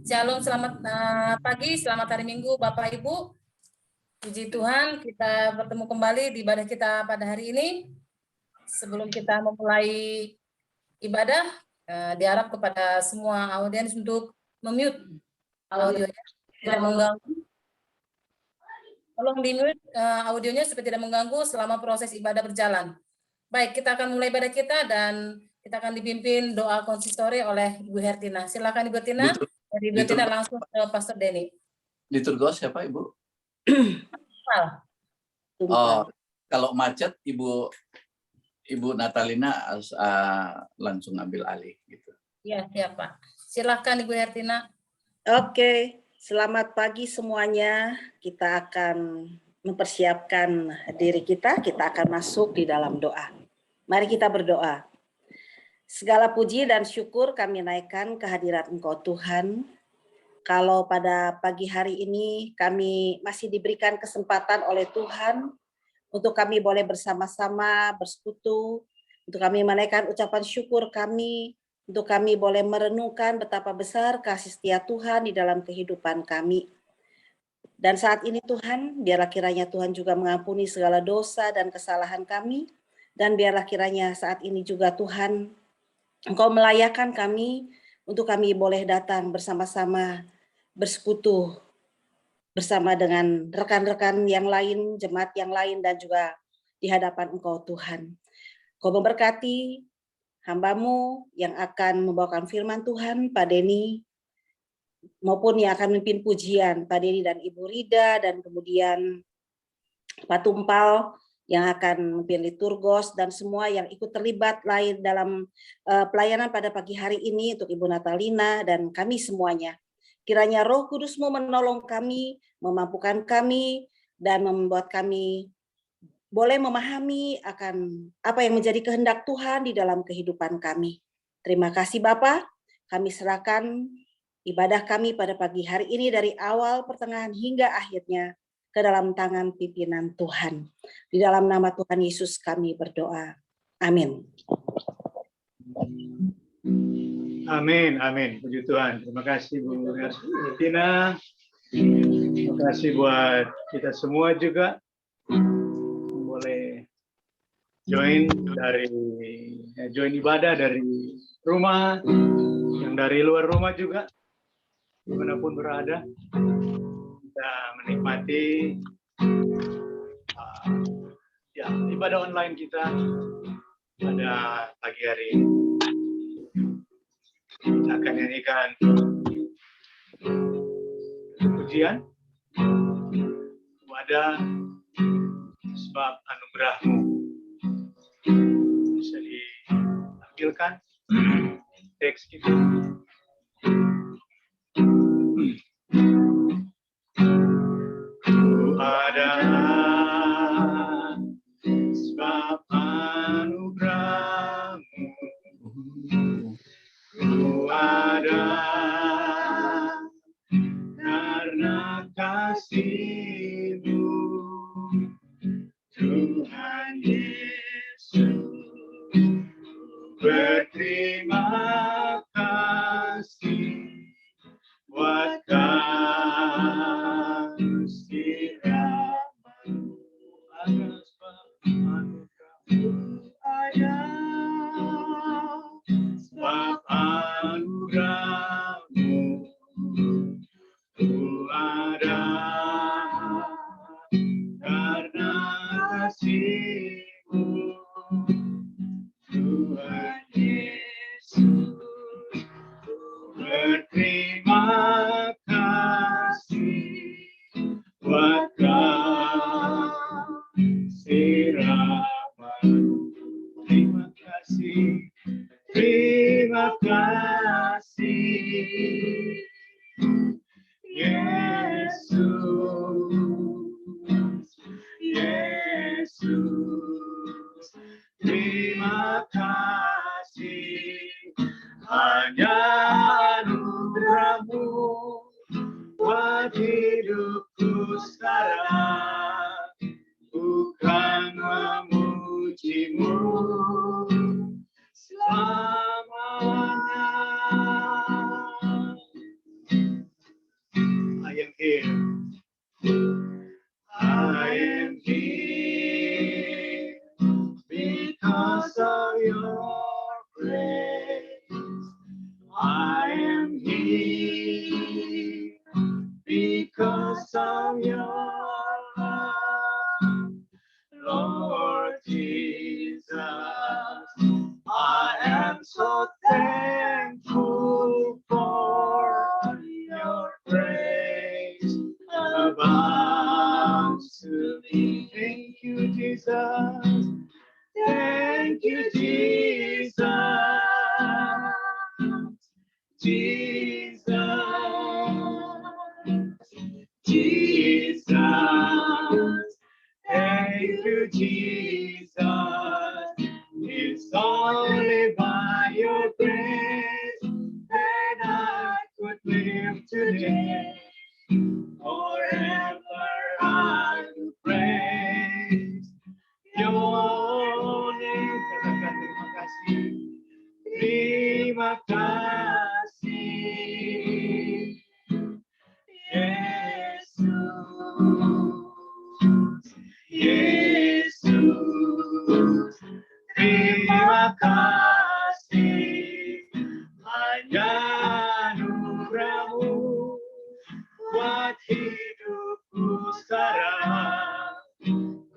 Shalom, selamat pagi, selamat hari Minggu Bapak Ibu. Puji Tuhan, kita bertemu kembali di ibadah kita pada hari ini. Sebelum kita memulai ibadah, diharap kepada semua audiens untuk memute audionya, tidak mengganggu. Tolong di-mute audionya supaya tidak mengganggu selama proses ibadah berjalan. Baik, kita akan mulai ibadah kita dan kita akan dipimpin doa konsistori oleh Ibu Hertina. Silakan Ibu Tina. Dari Ibu Tina langsung ke Pastor Denny. Liturgos siapa Ibu? Oh, kalau macet Ibu Natalina harus langsung ambil alih gitu. Iya, Pak. Silakan Ibu Hertina. Oke, selamat pagi semuanya. Kita akan mempersiapkan diri kita akan masuk di dalam doa. Mari kita berdoa. Segala puji dan syukur kami naikkan kehadirat Engkau Tuhan. Kalau pada pagi hari ini kami masih diberikan kesempatan oleh Tuhan untuk kami boleh bersama-sama bersekutu, untuk kami menaikkan ucapan syukur kami, untuk kami boleh merenungkan betapa besar kasih setia Tuhan di dalam kehidupan kami. Dan saat ini Tuhan, biarlah kiranya Tuhan juga mengampuni segala dosa dan kesalahan kami, dan biarlah kiranya saat ini juga Tuhan, Engkau melayakkan kami untuk kami boleh datang bersama-sama bersekutu bersama dengan rekan-rekan yang lain, jemaat yang lain, dan juga di hadapan Engkau Tuhan. Kau memberkati hamba-Mu yang akan membawakan firman Tuhan, Pak Denny, maupun yang akan memimpin pujian, Pak Denny dan Ibu Rida, dan kemudian Pak Tumpal yang akan memimpin liturgos, dan semua yang ikut terlibat lain dalam pelayanan pada pagi hari ini, untuk Ibu Natalina dan kami semuanya. Kiranya Roh Kudus-Mu menolong kami, memampukan kami, dan membuat kami boleh memahami akan apa yang menjadi kehendak Tuhan di dalam kehidupan kami. Terima kasih Bapa, kami serahkan ibadah kami pada pagi hari ini dari awal, pertengahan, hingga akhirnya ke dalam tangan pimpinan Tuhan. Di dalam nama Tuhan Yesus kami berdoa. Amin. Amin, amin. Puji Tuhan. Terima kasih Bu Tina. Terima kasih buat kita semua juga. Boleh join ibadah dari rumah, yang dari luar rumah juga, dimanapun berada. Kita menikmati ibadah online kita pada pagi hari ini. Kita akan nyanyikan pujian wadah sebab anugerah-Mu. Bisa ditampilkan teks kita. Ku ada sebab anugerah-Mu. Ku ada karena kasih-Mu, Tuhan Yesus. Berterima kasih buat kasih rahmat-Mu, ada sebab anugerah-Mu, ada sebab anugerah-Mu. Ku ada karena kasih-Mu, Tuhan Yesus. Berterima kasih buat kasih rahmat-Mu. Terima kasih, terima kasih Yesus, Yesus. Terima kasih, hanya anugerah-Mu buat hidupku sekarang, bukan memuji-Mu selamanya. Thank you, Jesus. Jesus. Jesus. Thank you, Jesus. It's only by your grace that I could live today. Forever I will praise your name. Katakan terima kasih. Terima kasih. Yesus. Yesus. Terima kasih. Hanya anugerah-Mu buat hidupku sekarang.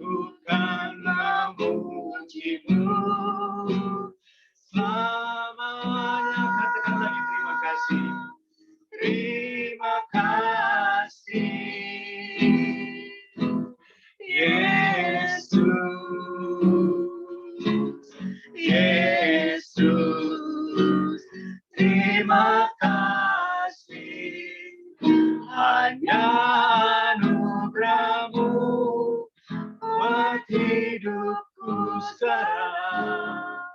Ku kan memuji-Mu selamanya. Katakan lagi terima kasih. Terima kasih. Yesus. Yesus. Terima kasih. Hanya anugerah-Mu buat hidupku sekarang.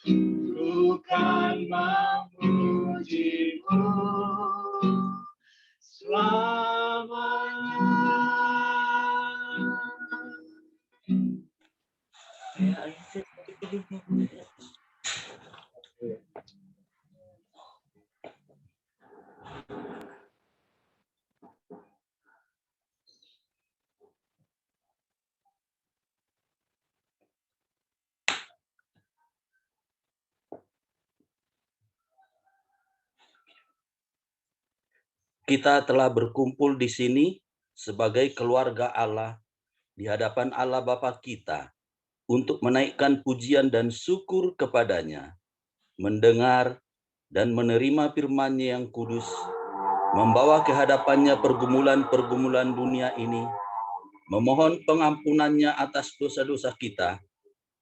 Ku kan memuji-Mu selamanya. Kita telah berkumpul di sini sebagai keluarga Allah di hadapan Allah Bapa kita untuk menaikkan pujian dan syukur kepadanya, mendengar dan menerima firman-Nya yang kudus, membawa ke hadapannya pergumulan-pergumulan dunia ini, memohon pengampunannya atas dosa-dosa kita,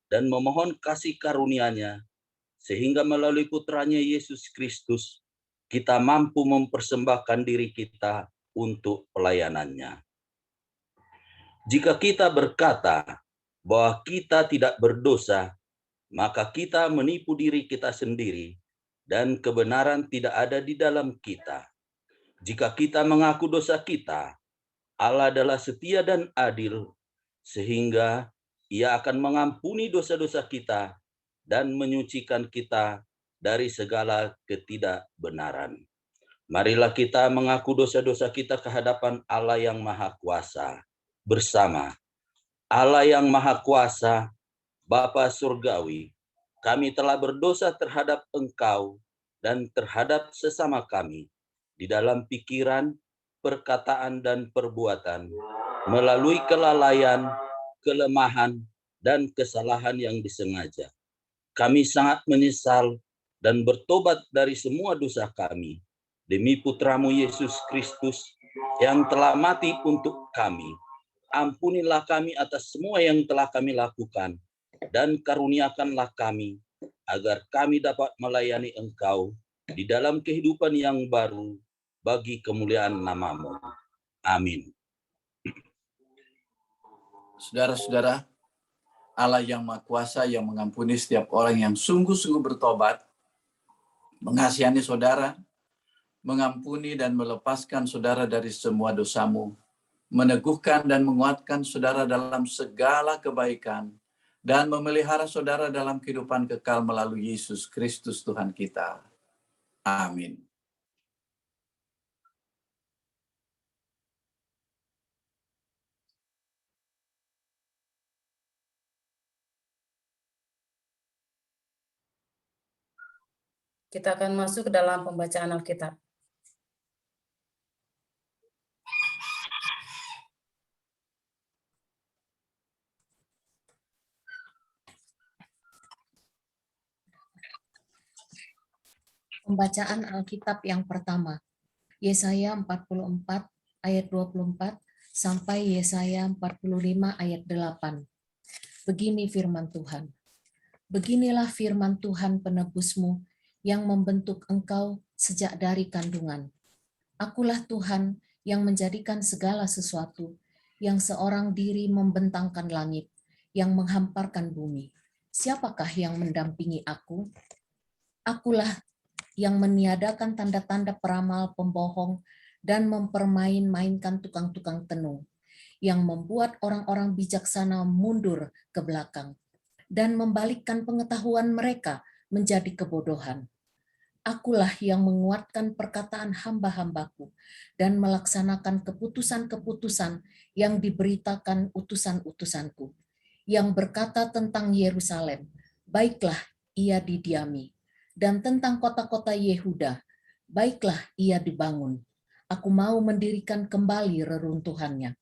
dan memohon kasih karunia-Nya, sehingga melalui putranya Yesus Kristus, kita mampu mempersembahkan diri kita untuk pelayanan-Nya. Jika kita berkata bahwa kita tidak berdosa, maka kita menipu diri kita sendiri dan kebenaran tidak ada di dalam kita. Jika kita mengaku dosa kita, Allah adalah setia dan adil, sehingga Ia akan mengampuni dosa-dosa kita dan menyucikan kita dari segala ketidakbenaran. Marilah kita mengaku dosa-dosa kita ke hadapan Allah yang Maha Kuasa bersama. Allah yang Maha Kuasa, Bapa Surgawi, kami telah berdosa terhadap Engkau dan terhadap sesama kami di dalam pikiran, perkataan, dan perbuatan, melalui kelalaian, kelemahan, dan kesalahan yang disengaja. Kami sangat menyesal dan bertobat dari semua dosa kami, demi Putramu Yesus Kristus yang telah mati untuk kami. Ampunilah kami atas semua yang telah kami lakukan, dan karuniakanlah kami, agar kami dapat melayani Engkau di dalam kehidupan yang baru, bagi kemuliaan nama-Mu. Amin. Saudara-saudara, Allah yang Maha Kuasa yang mengampuni setiap orang yang sungguh-sungguh bertobat, mengasihani saudara, mengampuni dan melepaskan saudara dari semua dosamu, meneguhkan dan menguatkan saudara dalam segala kebaikan, dan memelihara saudara dalam kehidupan kekal melalui Yesus Kristus Tuhan kita. Amin. Kita akan masuk ke dalam pembacaan Alkitab. Pembacaan Alkitab yang pertama, Yesaya 44 ayat 24 sampai Yesaya 45 ayat 8. Begini firman Tuhan. Beginilah firman Tuhan penebusmu yang membentuk engkau sejak dari kandungan. Akulah Tuhan yang menjadikan segala sesuatu, yang seorang diri membentangkan langit, yang menghamparkan bumi. Siapakah yang mendampingi aku? Akulah yang meniadakan tanda-tanda peramal pembohong dan mempermain-mainkan tukang-tukang tenung, yang membuat orang-orang bijaksana mundur ke belakang dan membalikkan pengetahuan mereka menjadi kebodohan. Akulah yang menguatkan perkataan hamba-hambaku dan melaksanakan keputusan-keputusan yang diberitakan utusan-utusanku, yang berkata tentang Yerusalem, baiklah ia didiami, dan tentang kota-kota Yehuda, baiklah ia dibangun. Aku mau mendirikan kembali reruntuhannya.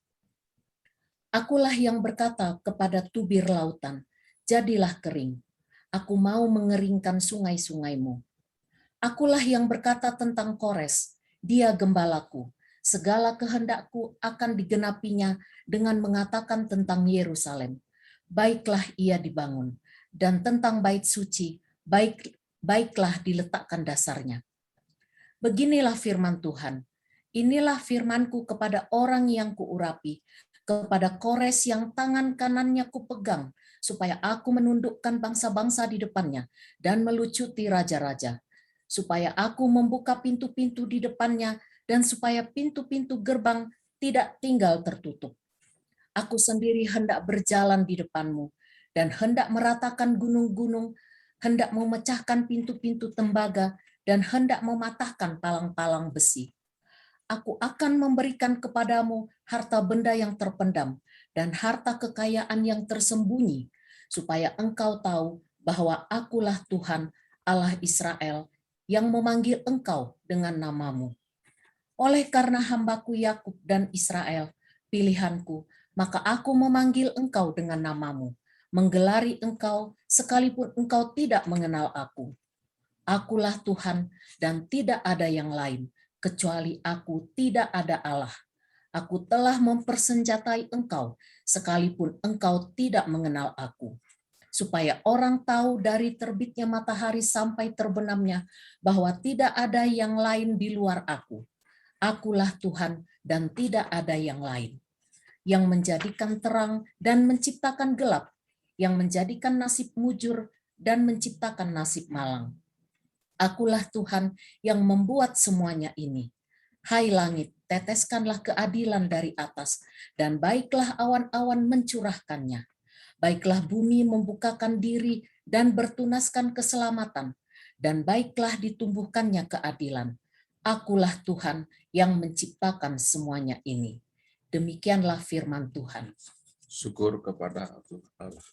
Akulah yang berkata kepada tubir lautan, jadilah kering. Aku mau mengeringkan sungai-sungaimu. Akulah yang berkata tentang Kores, dia gembalaku. Segala kehendakku akan digenapinya dengan mengatakan tentang Yerusalem. Baiklah ia dibangun. Dan tentang bait suci, baiklah diletakkan dasarnya. Beginilah firman Tuhan. Inilah firmanku kepada orang yang kuurapi, kepada Kores yang tangan kanannya kupegang, supaya aku menundukkan bangsa-bangsa di depannya dan melucuti raja-raja. Supaya aku membuka pintu-pintu di depannya dan supaya pintu-pintu gerbang tidak tinggal tertutup. Aku sendiri hendak berjalan di depanmu dan hendak meratakan gunung-gunung, hendak memecahkan pintu-pintu tembaga dan hendak mematahkan palang-palang besi. Aku akan memberikan kepadamu harta benda yang terpendam dan harta kekayaan yang tersembunyi, supaya engkau tahu bahwa akulah Tuhan Allah Israel yang memanggil engkau dengan namamu. Oleh karena hambaku Yakub dan Israel, pilihanku, maka aku memanggil engkau dengan namamu, menggelari engkau sekalipun engkau tidak mengenal aku. Akulah Tuhan dan tidak ada yang lain, kecuali aku tidak ada Allah. Aku telah mempersenjatai engkau, sekalipun engkau tidak mengenal aku. Supaya orang tahu dari terbitnya matahari sampai terbenamnya, bahwa tidak ada yang lain di luar aku. Akulah Tuhan dan tidak ada yang lain. Yang menjadikan terang dan menciptakan gelap, yang menjadikan nasib mujur dan menciptakan nasib malang. Akulah Tuhan yang membuat semuanya ini. Hai langit, teteskanlah keadilan dari atas, dan baiklah awan-awan mencurahkannya. Baiklah bumi membukakan diri dan bertunaskan keselamatan, dan baiklah ditumbuhkannya keadilan. Akulah Tuhan yang menciptakan semuanya ini. Demikianlah firman Tuhan. Syukur kepada Allah.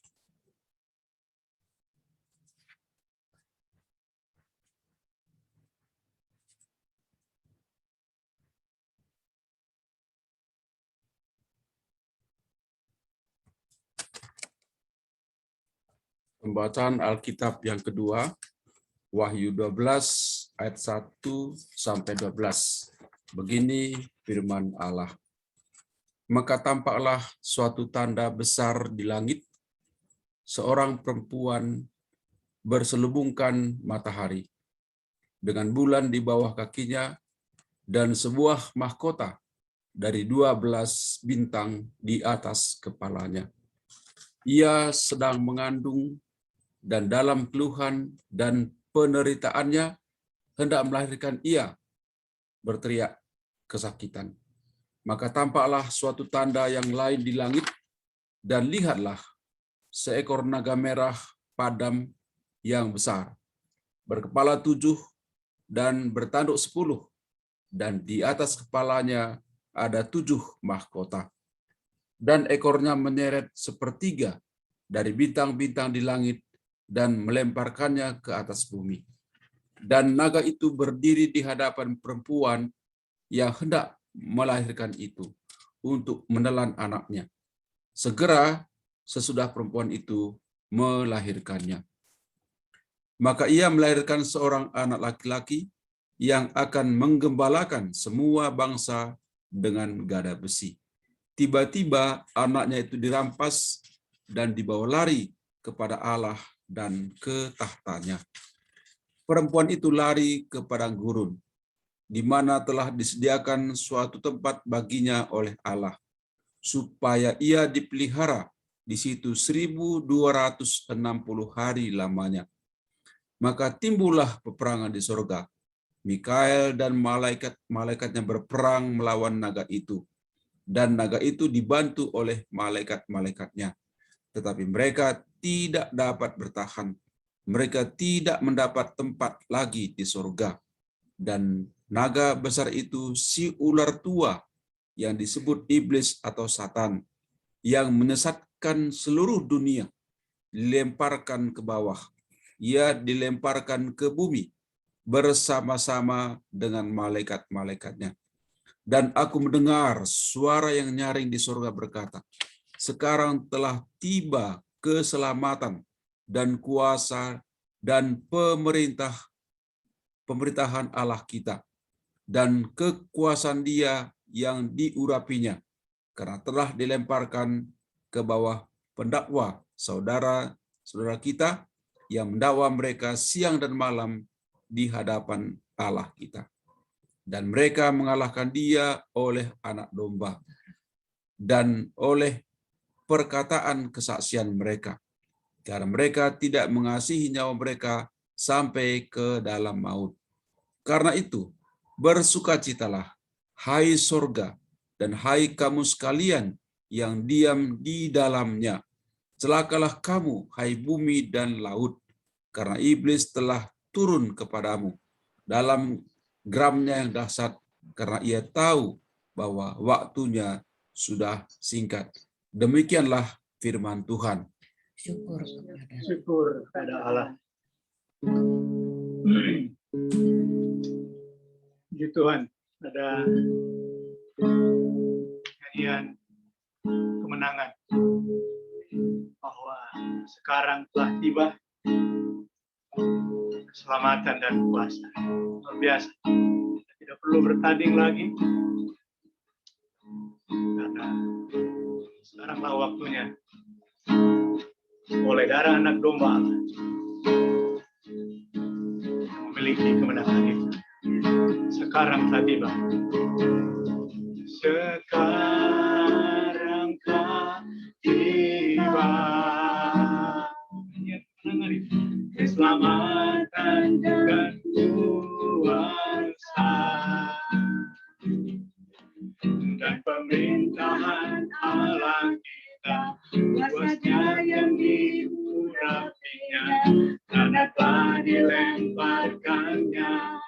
Pembacaan Alkitab yang kedua, Wahyu 12 ayat 1 sampai 12. Begini firman Allah. Maka tampaklah suatu tanda besar di langit, seorang perempuan berselubungkan matahari, dengan bulan di bawah kakinya, dan sebuah mahkota dari 12 bintang di atas kepalanya. Ia sedang mengandung, dan dalam keluhan dan penderitaannya hendak melahirkan ia berteriak kesakitan. Maka tampaklah suatu tanda yang lain di langit, dan lihatlah seekor naga merah padam yang besar, berkepala 7 dan bertanduk 10, dan di atas kepalanya ada 7 mahkota. Dan ekornya menyeret sepertiga dari bintang-bintang di langit dan melemparkannya ke atas bumi. Dan naga itu berdiri di hadapan perempuan yang hendak melahirkan itu untuk menelan anaknya. Segera sesudah perempuan itu melahirkannya, maka ia melahirkan seorang anak laki-laki yang akan menggembalakan semua bangsa dengan gada besi. Tiba-tiba anaknya itu dirampas dan dibawa lari kepada Allah dan ke tahtanya. Perempuan itu lari ke padang gurun, di mana telah disediakan suatu tempat baginya oleh Allah, supaya ia dipelihara di situ 1260 hari lamanya. Maka timbullah peperangan di sorga. Mikael dan malaikat-malaikatnya berperang melawan naga itu, dan naga itu dibantu oleh malaikat-malaikatnya. Tetapi mereka tidak dapat bertahan. Mereka tidak mendapat tempat lagi di sorga. Dan naga besar itu si ular tua yang disebut iblis atau Satan, yang menyesatkan seluruh dunia, dilemparkan ke bawah. Ia dilemparkan ke bumi bersama-sama dengan malaikat-malaikatnya. Dan aku mendengar suara yang nyaring di surga berkata, sekarang telah tiba keselamatan dan kuasa dan pemerintahan Allah kita dan kekuasaan Dia yang diurapinya, karena telah dilemparkan ke bawah pendakwa saudara-saudara kita yang mendakwa mereka siang dan malam di hadapan Allah kita. Dan mereka mengalahkan Dia oleh anak domba dan oleh perkataan kesaksian mereka, karena mereka tidak mengasihi nyawa mereka sampai ke dalam maut. Karena itu, bersukacitalah, hai sorga, dan hai kamu sekalian yang diam di dalamnya. Celakalah kamu, hai bumi dan laut, karena iblis telah turun kepadamu dalam geramnya yang dahsyat, karena ia tahu bahwa waktunya sudah singkat. Demikianlah firman Tuhan. Syukur kepada Allah. Puji Tuhan, ada nyanyian kemenangan bahwa sekarang telah tiba keselamatan dan kuasa. Luar biasa. Kita tidak perlu bertanding lagi, karena sekaranglah waktunya oleh darah anak domba Allah memiliki kemenangan itu. Sekarang telah tiba. Sekarang telah tiba. Keselamatan dan kuasa dan pemerintahan Allah kita, kuasa yang diurapinya, karena telah dilemparkannya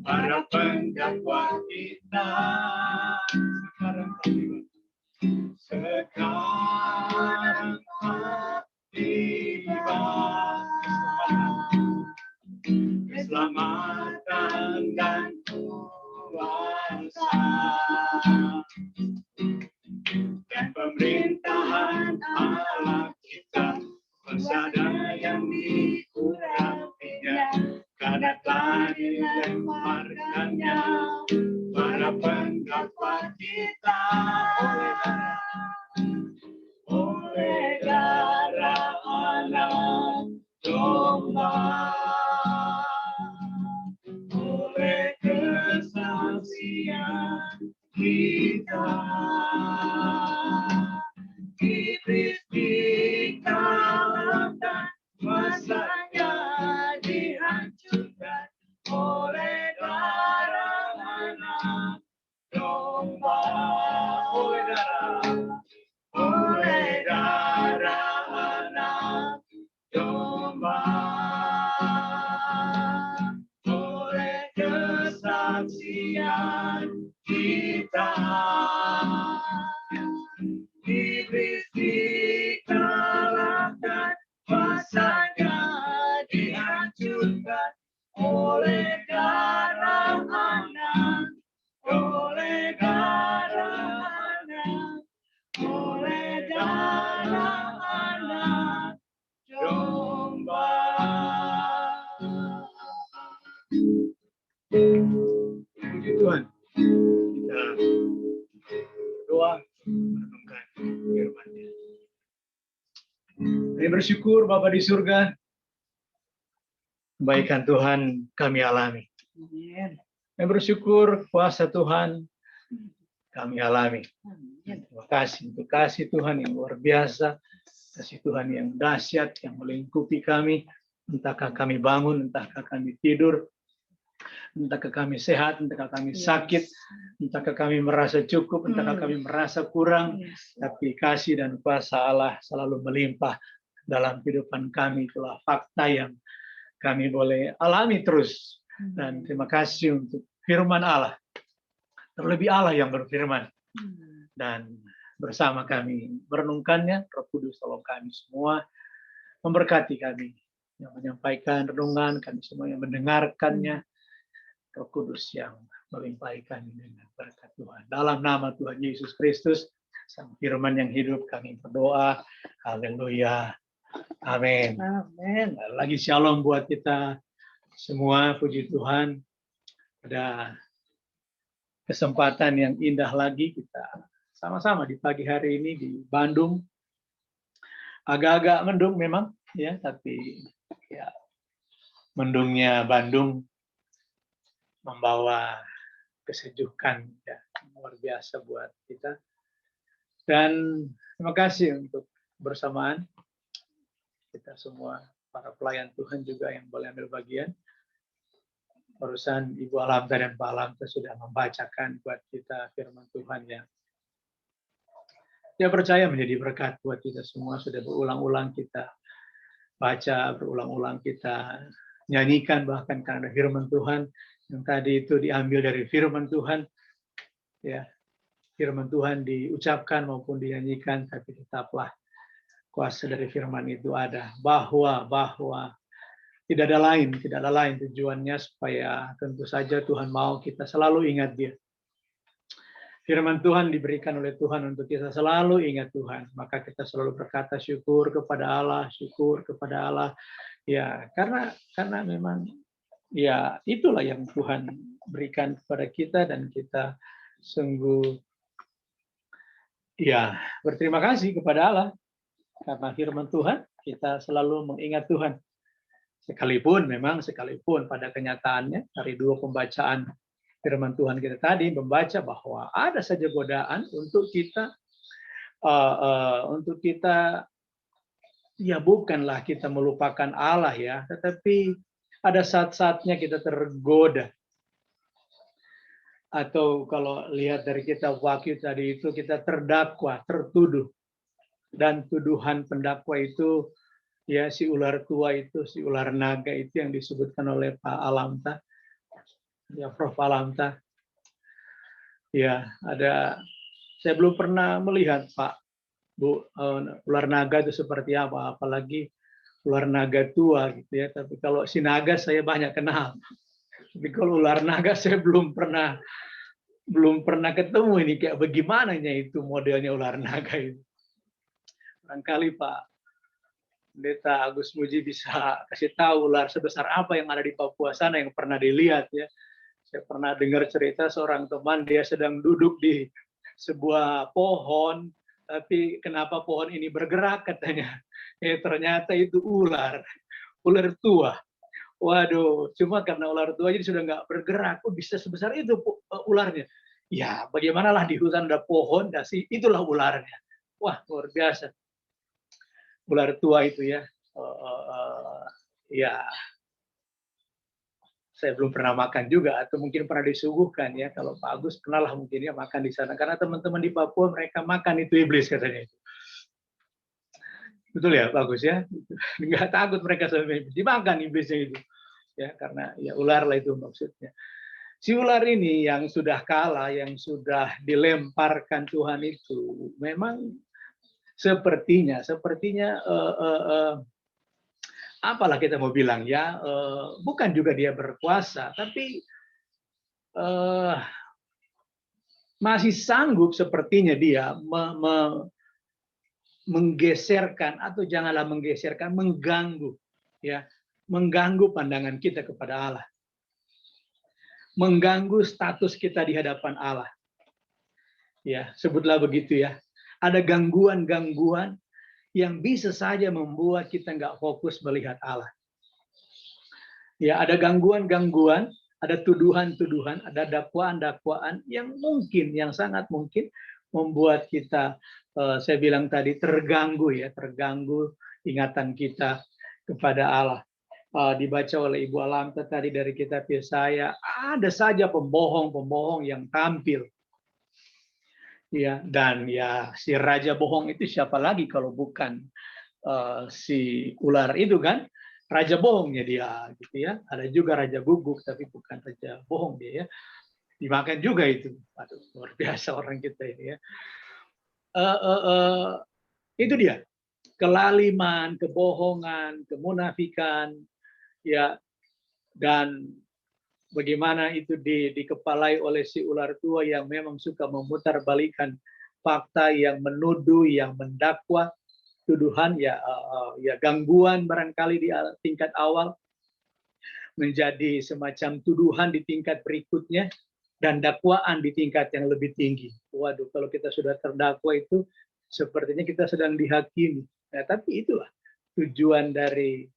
para pendakwa kita. Sekarang telah tiba. Keselamatan dan kuasa dan pemerintahan Allah kita, kuasa yang diurapinya, karena telah dilemparkannya para pendakwa kita oleh darah anak domba, oleh kesaksian kita. Iblis dikalahkan, kuasanya dihancurkan oleh darah anak domba, oleh darah anak domba, oleh kesaksian kita. Iblis dikalahkan, kuasanya dihancurkan oleh darah anak, oleh darah anak, oleh darah anak domba. Puji Tuhan. Kita berdoa merenungkan firman-Nya. Kami bersyukur Bapa di surga. Kebaikan Tuhan kami alami. Kami bersyukur kuasa Tuhan kami alami. Terima kasih untuk kasih Tuhan yang luar biasa. Kasih Tuhan yang dahsyat, yang melingkupi kami. Entahkah kami bangun, entahkah kami tidur, entahkah kami sehat, entahkah kami sakit, entahkah kami merasa cukup, entahkah kami merasa kurang, tapi kasih dan kuasa Allah selalu melimpah dalam kehidupan kami. Itulah fakta yang kami boleh alami terus. Dan terima kasih untuk firman Allah. Terlebih Allah yang berfirman. Dan bersama kami merenungkannya, Roh Kudus tolong kami semua, memberkati kami, yang menyampaikan renungan, kami semua yang mendengarkannya, Roh Kudus yang melimpahi kami dengan berkat Tuhan. Dalam nama Tuhan Yesus Kristus, Sang Firman yang hidup, kami berdoa. Haleluya. Amin. Amin. Lagi shalom buat kita semua, puji Tuhan. Pada kesempatan yang indah lagi kita sama-sama di pagi hari ini di Bandung. Agak-agak mendung memang, ya, tapi ya mendungnya Bandung membawa kesejukan ya, luar biasa buat kita. Dan terima kasih untuk bersamaan kita semua, para pelayan Tuhan juga yang boleh ambil bagian. Barusan Ibu Alamta dan Pak Alamta sudah membacakan buat kita firman Tuhan yang saya percaya menjadi berkat buat kita semua. Sudah berulang-ulang kita baca, berulang-ulang kita nyanyikan, bahkan karena firman Tuhan yang tadi itu diambil dari firman Tuhan. Ya, firman Tuhan diucapkan maupun dinyanyikan, tapi tetaplah kuasa dari firman itu ada, bahwa tidak ada lain tujuannya supaya tentu saja Tuhan mau kita selalu ingat Dia. Firman Tuhan diberikan oleh Tuhan untuk kita selalu ingat Tuhan, maka kita selalu berkata syukur kepada Allah, ya karena memang ya itulah yang Tuhan berikan kepada kita, dan kita sungguh ya berterima kasih kepada Allah. Karena firman Tuhan, kita selalu mengingat Tuhan. Sekalipun pada kenyataannya dari dua pembacaan firman Tuhan kita tadi membaca bahwa ada saja godaan untuk kita ya bukanlah kita melupakan Allah ya, tetapi ada saat-saatnya kita tergoda. Atau kalau lihat dari kitab Wahyu tadi itu kita terdakwa, tertuduh. Dan tuduhan pendakwa itu ya si ular tua itu, si ular naga itu yang disebutkan oleh Pak Alamta, ya Prof Alamta. Ya ada, saya belum pernah melihat Pak Bu ular naga itu seperti apa, apalagi ular naga tua gitu ya. Tapi kalau si naga saya banyak kenal. Tapi kalau ular naga saya belum pernah ketemu ini kayak bagaimananya itu modelnya ular naga itu. Barangkali Pak Pendeta Agus Muji bisa kasih tahu ular sebesar apa yang ada di Papua sana yang pernah dilihat ya. Saya pernah dengar cerita seorang teman, dia sedang duduk di sebuah pohon, tapi kenapa pohon ini bergerak katanya. Ternyata itu ular tua. Waduh, cuma karena ular tua jadi sudah nggak bergerak. Oh, bisa sebesar itu ularnya. Ya, bagaimanalah di hutan ada pohon, itulah ularnya. Wah, luar biasa. Ular tua itu ya, ya saya belum pernah makan juga, atau mungkin pernah disuguhkan ya. Kalau Pak Agus pernah lah mungkin ya makan di sana, karena teman-teman di Papua mereka makan itu iblis katanya. Betul ya Pak Agus ya, nggak takut mereka sama iblis, dimakan iblisnya itu ya, karena ya ular lah itu maksudnya. Si ular ini yang sudah kalah, yang sudah dilemparkan Tuhan itu memang sepertinya apalah kita mau bilang ya, bukan juga dia berkuasa, tapi masih sanggup sepertinya dia menggeserkan, atau janganlah menggeserkan, mengganggu ya, mengganggu pandangan kita kepada Allah, mengganggu status kita di hadapan Allah ya, sebutlah begitu ya. Ada gangguan-gangguan yang bisa saja membuat kita nggak fokus melihat Allah. Ya, ada gangguan-gangguan, ada tuduhan-tuduhan, ada dakwaan-dakwaan yang mungkin, yang sangat mungkin membuat kita, saya bilang tadi, terganggu ingatan kita kepada Allah. Dibaca oleh Ibu Alamta tadi dari kitab Yesaya, ada saja pembohong-pembohong yang tampil. Ya, dan ya si raja bohong itu siapa lagi kalau bukan si ular itu kan? Raja bohongnya dia gitu ya. Ada juga raja guguk tapi bukan raja bohong dia ya. Dimakan juga itu. Aduh, luar biasa orang kita ini ya. Itu dia. Kelaliman, kebohongan, kemunafikan, ya, dan bagaimana itu dikepalai oleh si ular tua yang memang suka memutarbalikkan fakta, yang menuduh, yang mendakwa, tuduhan, ya gangguan barangkali di tingkat awal menjadi semacam tuduhan di tingkat berikutnya dan dakwaan di tingkat yang lebih tinggi. Waduh, kalau kita sudah terdakwa itu sepertinya kita sedang dihakimi. Nah, tapi itulah tujuan dari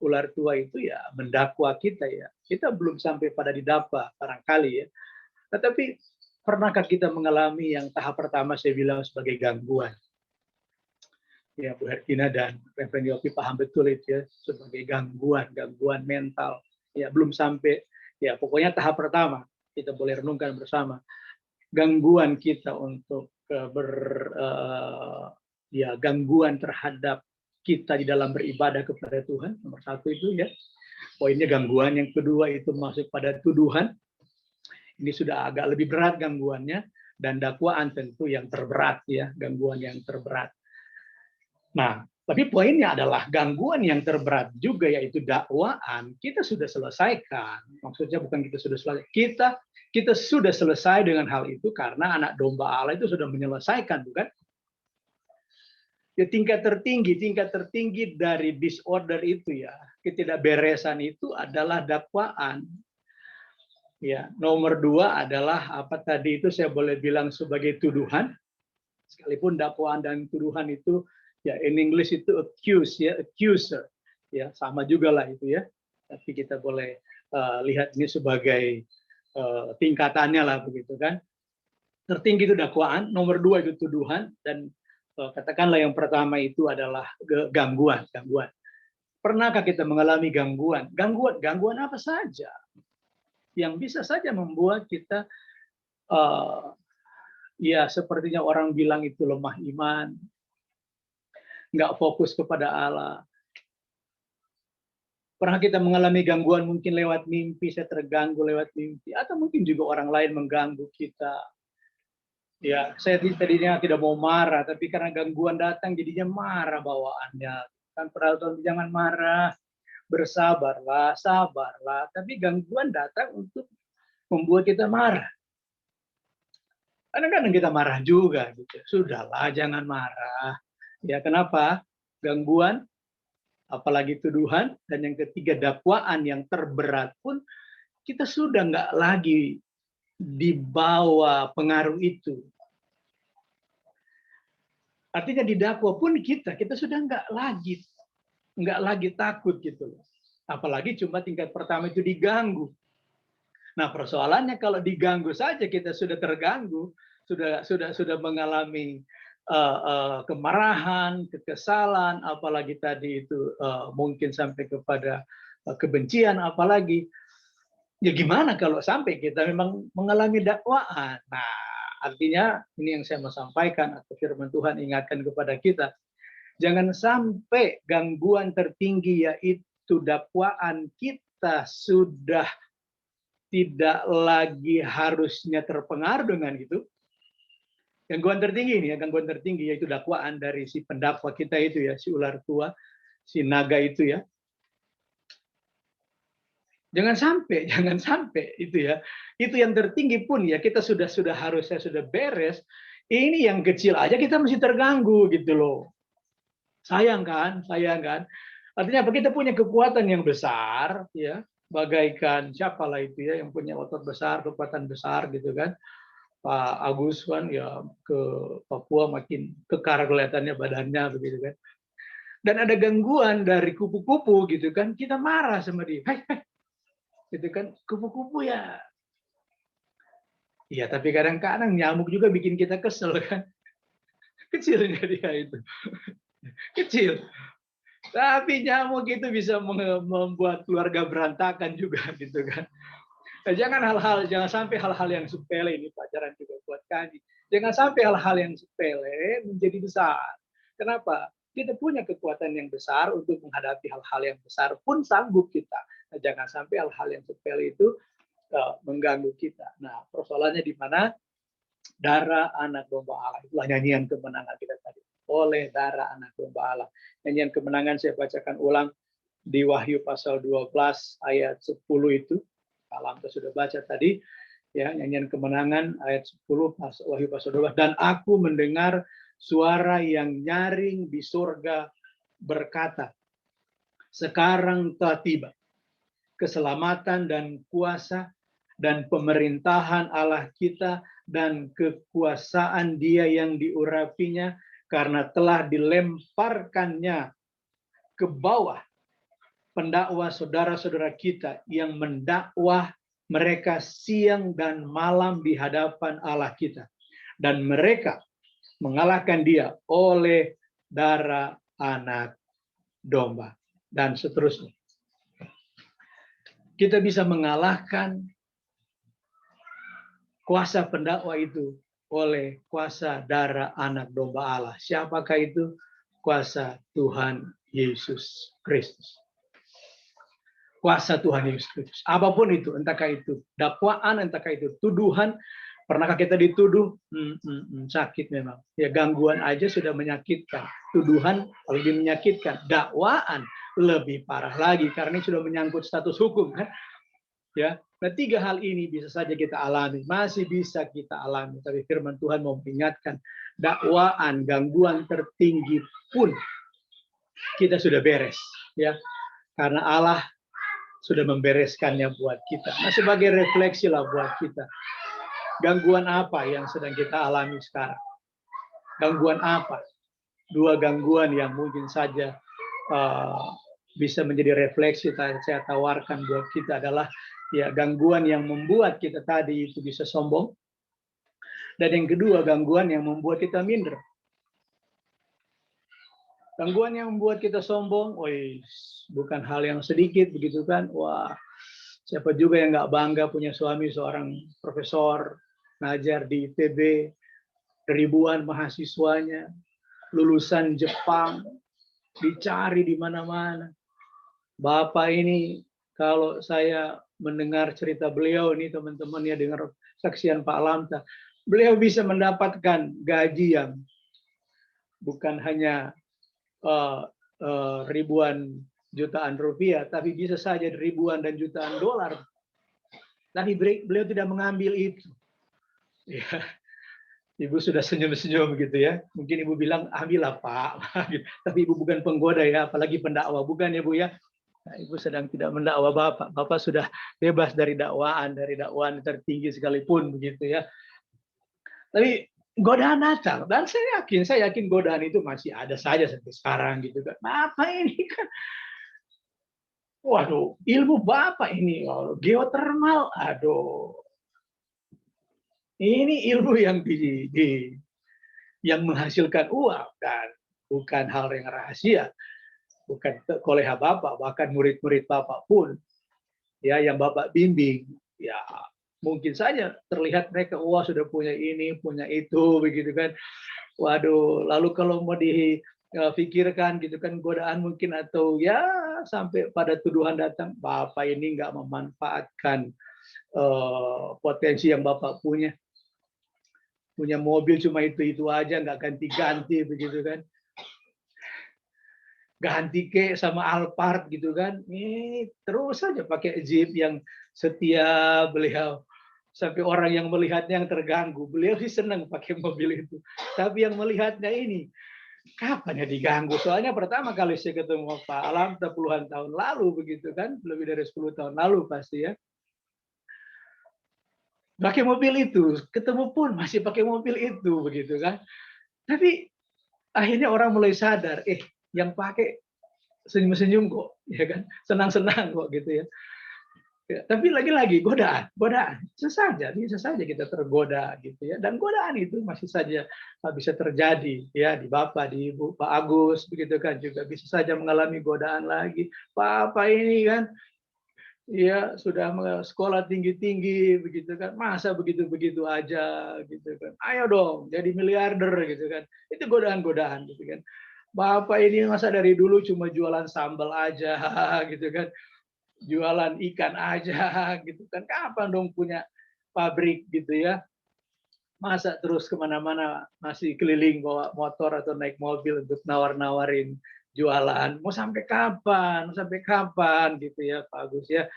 ular tua itu, ya mendakwa kita ya. Kita belum sampai pada didakwa barangkali ya. Tetapi pernahkah kita mengalami yang tahap pertama saya bilang sebagai gangguan? Ya, Bu Herkina dan Reverend Yopi paham betul itu ya, sebagai gangguan mental. Ya, belum sampai, ya pokoknya tahap pertama kita boleh renungkan bersama. Gangguan kita untuk gangguan terhadap kita di dalam beribadah kepada Tuhan, nomor satu itu ya. Poinnya gangguan. Yang kedua itu masuk pada tuduhan. Ini sudah agak lebih berat gangguannya, dan dakwaan tentu yang terberat ya, gangguan yang terberat. Nah, tapi poinnya adalah gangguan yang terberat juga, yaitu dakwaan, kita sudah selesaikan. Maksudnya bukan kita sudah selesai, kita sudah selesai dengan hal itu karena anak domba Allah itu sudah menyelesaikan, bukan? Ya, tingkat tertinggi dari disorder itu ya, ketidakberesan itu adalah dakwaan. Ya, nomor dua adalah apa tadi itu saya boleh bilang sebagai tuduhan. Sekalipun dakwaan dan tuduhan itu ya, in English itu accuse ya, accuser ya, sama juga lah itu ya. Tapi kita boleh lihat ini sebagai tingkatannya lah begitu kan. Tertinggi itu dakwaan, nomor dua itu tuduhan, dan katakanlah yang pertama itu adalah gangguan. Pernahkah kita mengalami gangguan? Gangguan apa saja yang bisa saja membuat kita ya sepertinya orang bilang itu lemah iman, nggak fokus kepada Allah. Pernah kita mengalami gangguan mungkin lewat mimpi, saya terganggu lewat mimpi, atau mungkin juga orang lain mengganggu kita. Ya, saya tadinya tidak mau marah, tapi karena gangguan datang jadinya marah bawaannya. Kan peraturan jangan marah, bersabarlah, sabarlah. Tapi gangguan datang untuk membuat kita marah. Kadang-kadang kita marah juga, gitu. Sudahlah, jangan marah. Ya, kenapa? Gangguan, apalagi tuduhan, dan yang ketiga dakwaan yang terberat pun kita sudah nggak lagi di bawah pengaruh itu. Artinya didakwa pun kita sudah nggak lagi takut gitu loh. Apalagi cuma tingkat pertama itu diganggu. Nah, persoalannya kalau diganggu saja kita sudah terganggu, sudah mengalami kemarahan, kekesalan, apalagi tadi itu mungkin sampai kepada kebencian, apalagi ya gimana kalau sampai kita memang mengalami dakwaan. Nah, artinya ini yang saya mau sampaikan atau firman Tuhan ingatkan kepada kita, jangan sampai gangguan tertinggi yaitu dakwaan kita sudah tidak lagi harusnya terpengaruh dengan itu. Gangguan tertinggi ini ya, gangguan tertinggi yaitu dakwaan dari si pendakwa kita itu ya, si ular tua, si naga itu ya. Jangan sampai itu ya. Itu yang tertinggi pun ya kita sudah harusnya sudah beres. Ini yang kecil aja kita masih terganggu gitu loh. Sayang kan? Artinya apa? Kita punya kekuatan yang besar ya, bagaikan siapalah itu ya yang punya otot besar, kekuatan besar gitu kan. Pak Agus kan ya ke Papua makin kekar kelihatannya badannya begitu kan. Dan ada gangguan dari kupu-kupu gitu kan, kita marah sama dia. Hai, gitu kan, kupu-kupu ya. Iya, tapi kadang-kadang nyamuk juga bikin kita kesel kan. Kecilnya dia itu. Kecil. Tapi nyamuk itu bisa membuat keluarga berantakan juga gitu kan. Nah, jangan sampai hal-hal yang sepele, ini pelajaran juga buat kami. Jangan sampai hal-hal yang sepele menjadi besar. Kenapa? Kita punya kekuatan yang besar untuk menghadapi hal-hal yang besar pun sanggup kita. Nah, jangan sampai hal-hal yang sepele itu mengganggu kita. Nah, persoalannya di mana? Darah anak domba Allah. Itulah nyanyian kemenangan kita tadi. Oleh darah anak domba Allah. Nyanyian kemenangan saya bacakan ulang di Wahyu pasal 12 ayat 10 itu. Alam sudah baca tadi. Ya, nyanyian kemenangan ayat 10 Wahyu pasal 12. Dan aku mendengar suara yang nyaring di surga berkata, sekarang telah tiba keselamatan dan kuasa dan pemerintahan Allah kita dan kekuasaan Dia yang diurapinya, karena telah dilemparkannya ke bawah pendakwa saudara-saudara kita yang mendakwah mereka siang dan malam di hadapan Allah kita. Dan mereka mengalahkan dia oleh darah anak domba. Dan seterusnya. Kita bisa mengalahkan kuasa pendakwa itu oleh kuasa darah anak domba Allah. Siapakah itu? Kuasa Tuhan Yesus Kristus. Kuasa Tuhan Yesus Kristus. Apapun itu, entahkah itu dakwaan, entahkah itu tuduhan. Pernahkah kita dituduh? Sakit memang. Ya, gangguan aja sudah menyakitkan. Tuduhan lebih menyakitkan. Dakwaan lebih parah lagi karena ini sudah menyangkut status hukum kan. Ya, nah 3 hal ini bisa saja kita alami, masih bisa kita alami. Tapi firman Tuhan mau mengingatkan, dakwaan, gangguan tertinggi pun kita sudah beres, ya, karena Allah sudah membereskannya buat kita. Nah, sebagai refleksi lah buat kita. Gangguan apa yang sedang kita alami sekarang? Gangguan apa? 2 gangguan yang mungkin saja bisa menjadi refleksi saya tawarkan buat kita adalah ya gangguan yang membuat kita tadi itu bisa sombong, dan yang kedua gangguan yang membuat kita minder. Gangguan yang membuat kita sombong, bukan hal yang sedikit begitu kan? Wah, siapa juga yang nggak bangga punya suami seorang profesor ngajar di ITB, ribuan mahasiswanya, lulusan Jepang, dicari di mana-mana. Bapak ini kalau saya mendengar cerita beliau ini, teman-teman ya, dengar saksian Pak Lamta, beliau bisa mendapatkan gaji yang bukan hanya ribuan jutaan rupiah, tapi bisa saja ribuan dan jutaan dolar. Tapi beliau tidak mengambil itu. Ya. Ibu sudah senyum-senyum gitu ya. Mungkin ibu bilang, ambillah Pak. Tapi ibu bukan penggoda ya, apalagi pendakwa. Bukan ya Bu ya. Nah, ibu sedang tidak mendakwa Bapak. Bapak sudah bebas dari dakwaan tertinggi sekalipun begitu ya. Tapi godaan datang, dan saya yakin godaan itu masih ada saja sampai sekarang gitu kan. Bapak ini kan, waduh, ilmu Bapak ini geotermal, aduh. Ini ilmu yang yang menghasilkan uang dan bukan hal yang rahasia. Bukan koleha Bapak, bahkan murid-murid Bapak pun ya yang Bapak bimbing, ya mungkin saja terlihat mereka sudah punya ini, punya itu begitu kan. Waduh, lalu kalau mau dipikirkan gitu kan godaan mungkin atau ya sampai pada tuduhan datang, Bapak ini nggak memanfaatkan potensi yang Bapak punya. Punya mobil cuma itu aja, nggak ganti-ganti begitu kan. Ganti sama Alphard gitu kan. Ini terus saja pakai Jeep yang setia beliau. Sampai orang yang melihatnya yang terganggu. Beliau sih senang pakai mobil itu. Tapi yang melihatnya ini, kapan ya diganggu? Soalnya pertama kali saya ketemu Pak Alamta puluhan tahun lalu begitu kan. Lebih dari 10 tahun lalu pasti ya. pakai mobil itu, ketemu pun masih pakai mobil itu, begitu kan. Tapi akhirnya orang mulai sadar, yang pakai senyum-senyum kok, ya kan, senang-senang kok gitu ya. Ya, tapi lagi-lagi godaan, bisa saja kita tergoda gitu ya. Dan godaan itu masih saja bisa terjadi ya di Bapak, di Ibu, Pak Agus begitu kan, juga bisa saja mengalami godaan lagi. Papa ini kan ya sudah sekolah tinggi-tinggi begitu kan, masa begitu-begitu aja gitu kan. Ayo dong jadi miliarder gitu kan. Itu godaan-godaan gitu kan. Bapak ini masa dari dulu cuma jualan sambal aja gitu kan. Jualan ikan aja gitu kan, kapan dong punya pabrik gitu ya, masa terus kemana-mana masih keliling bawa motor atau naik mobil untuk nawar-nawarin jualan, mau sampai kapan gitu ya Pak Agus ya.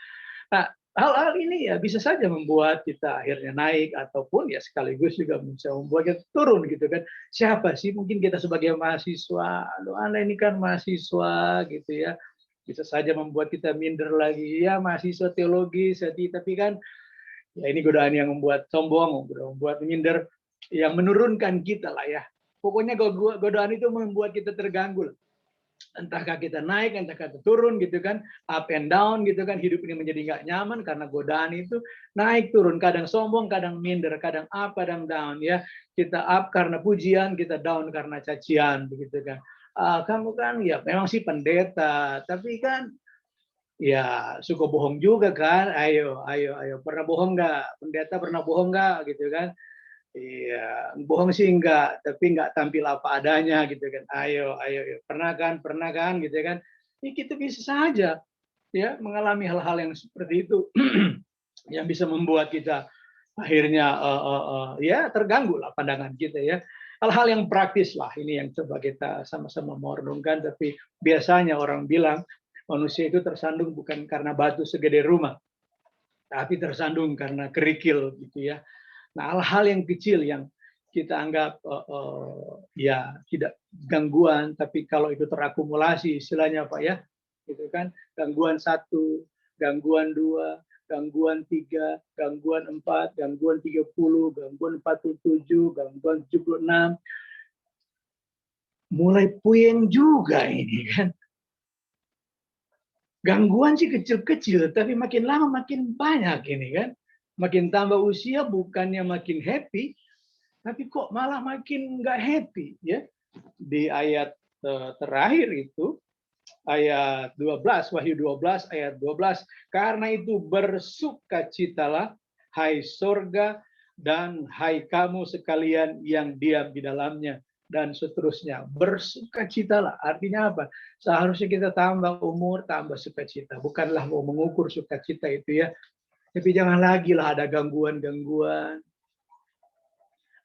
Nah, hal-hal ini ya bisa saja membuat kita akhirnya naik, ataupun ya sekaligus juga bisa membuat kita turun gitu kan. Siapa sih, mungkin kita sebagai mahasiswa, aduh Anda ini kan mahasiswa gitu ya, bisa saja membuat kita minder lagi. Ya mahasiswa teologi, tapi kan ya ini godaan yang membuat sombong, membuat minder, yang menurunkan kita lah ya. Pokoknya godaan itu membuat kita terganggu. Entahkah kita naik, entahkah kita turun gitu kan, up and down gitu kan. Hidup ini menjadi nggak nyaman karena godaan itu naik turun, kadang sombong, kadang minder, kadang up, kadang down ya. Kita up karena pujian, kita down karena cacian begitu kan. Kamu kan ya memang sih pendeta, tapi kan ya suka bohong juga kan. Ayo, pernah bohong nggak? Pendeta pernah bohong nggak gitu kan? Iya, bohong sih enggak, tapi enggak tampil apa adanya gitu kan. Ayo, pernah kan gitu kan. Ya, kita bisa saja ya mengalami hal-hal yang seperti itu yang bisa membuat kita akhirnya ya terganggu lah pandangan kita ya. Hal-hal yang praktis lah ini yang coba kita sama-sama mau renungkan. Tapi biasanya orang bilang manusia itu tersandung bukan karena batu segede rumah, tapi tersandung karena kerikil gitu ya. Nah, hal-hal yang kecil yang kita anggap ya tidak gangguan, tapi kalau itu terakumulasi, istilahnya apa ya, gitu kan, gangguan 1, gangguan 2, gangguan 3, gangguan 4, gangguan 30, gangguan 47, gangguan 76, mulai puyeng juga ini kan. Gangguan sih kecil-kecil, tapi makin lama makin banyak ini kan. Makin tambah usia bukannya makin happy, tapi kok malah makin nggak happy ya. Di ayat terakhir itu, ayat 12, Wahyu 12 ayat 12, karena itu bersukacitalah hai sorga dan hai kamu sekalian yang diam di dalamnya, dan seterusnya. Bersukacitalah artinya apa? Seharusnya kita tambah umur, tambah sukacita. Bukanlah mau mengukur sukacita itu ya, tapi jangan lagi lah ada gangguan-gangguan.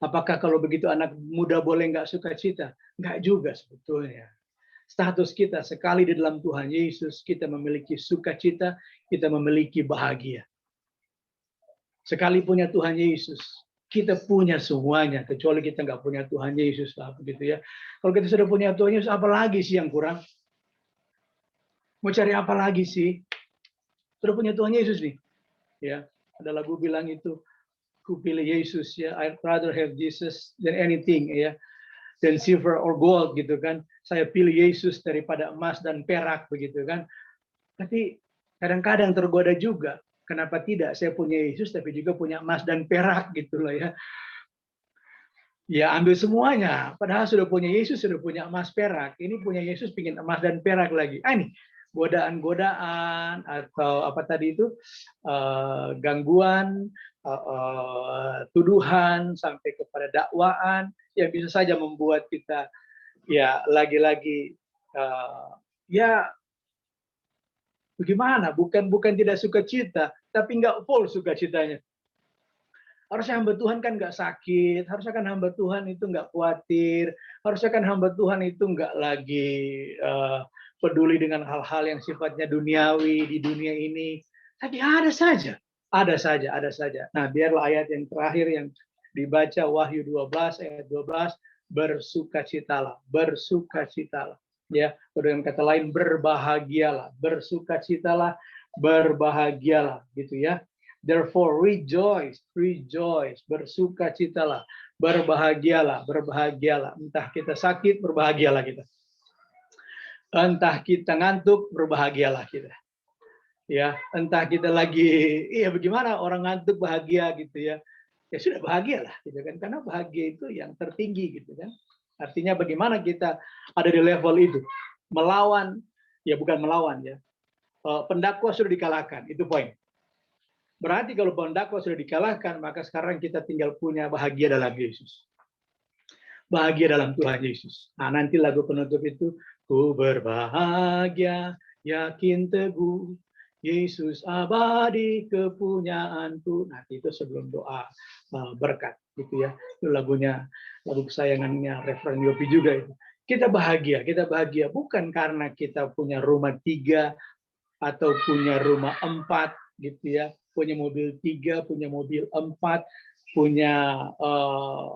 Apakah kalau begitu anak muda boleh nggak sukacita? Nggak juga sebetulnya. Status kita sekali di dalam Tuhan Yesus, kita memiliki sukacita, kita memiliki bahagia. Sekali punya Tuhan Yesus, kita punya semuanya, kecuali kita nggak punya Tuhan Yesus lah begitu ya. Kalau kita sudah punya Tuhan Yesus, apa lagi sih yang kurang? Mau cari apa lagi sih? Sudah punya Tuhan Yesus nih. Ya, ada lagu bilang itu, ku pilih Yesus ya, I'd rather have Jesus than anything ya, than silver or gold gitu kan. Saya pilih Yesus daripada emas dan perak begitu kan. Tapi kadang-kadang tergoda juga. Kenapa tidak? Saya punya Yesus tapi juga punya emas dan perak gitu loh ya. Ya ambil semuanya. Padahal sudah punya Yesus, sudah punya emas perak. Ini punya Yesus pingin emas dan perak lagi. Ini godaan-godaan atau apa tadi itu, gangguan, tuduhan sampai kepada dakwaan yang bisa saja membuat kita ya lagi-lagi ya bagaimana, bukan tidak sukacita, tapi nggak full sukacitanya. Harusnya hamba Tuhan kan nggak sakit, harusnya kan hamba Tuhan itu nggak khawatir, harusnya kan hamba Tuhan itu nggak lagi peduli dengan hal-hal yang sifatnya duniawi di dunia ini. Tapi ada saja. Nah, biarlah ayat yang terakhir yang dibaca Wahyu 12 ayat 12, bersukacitalah. Ya, dengan kata lain berbahagialah, bersukacitalah, berbahagialah gitu ya. Therefore rejoice, rejoice, bersukacitalah, berbahagialah, berbahagialah. Entah kita sakit, berbahagialah kita. Entah kita ngantuk, berbahagialah kita. Ya, entah kita lagi, iya bagaimana orang ngantuk bahagia gitu ya. Ya sudah bahagialah gitu kan, karena bahagia itu yang tertinggi gitu kan. Artinya bagaimana kita ada di level itu, melawan, ya bukan melawan ya. Pendakwa sudah dikalahkan, itu poin. Berarti kalau pendakwa sudah dikalahkan, maka sekarang kita tinggal punya bahagia dalam Yesus. Bahagia dalam Tuhan Yesus. Nah, nanti lagu penutup itu, ku berbahagia, yakin teguh, Yesus abadi kepunyaanku. Nanti itu sebelum doa berkat, gitu ya. Itu lagunya, lagu kesayangannya Reverend Yopi juga itu. Kita bahagia bukan karena kita punya rumah 3 atau punya rumah 4, gitu ya. Punya mobil 3, punya mobil 4, punya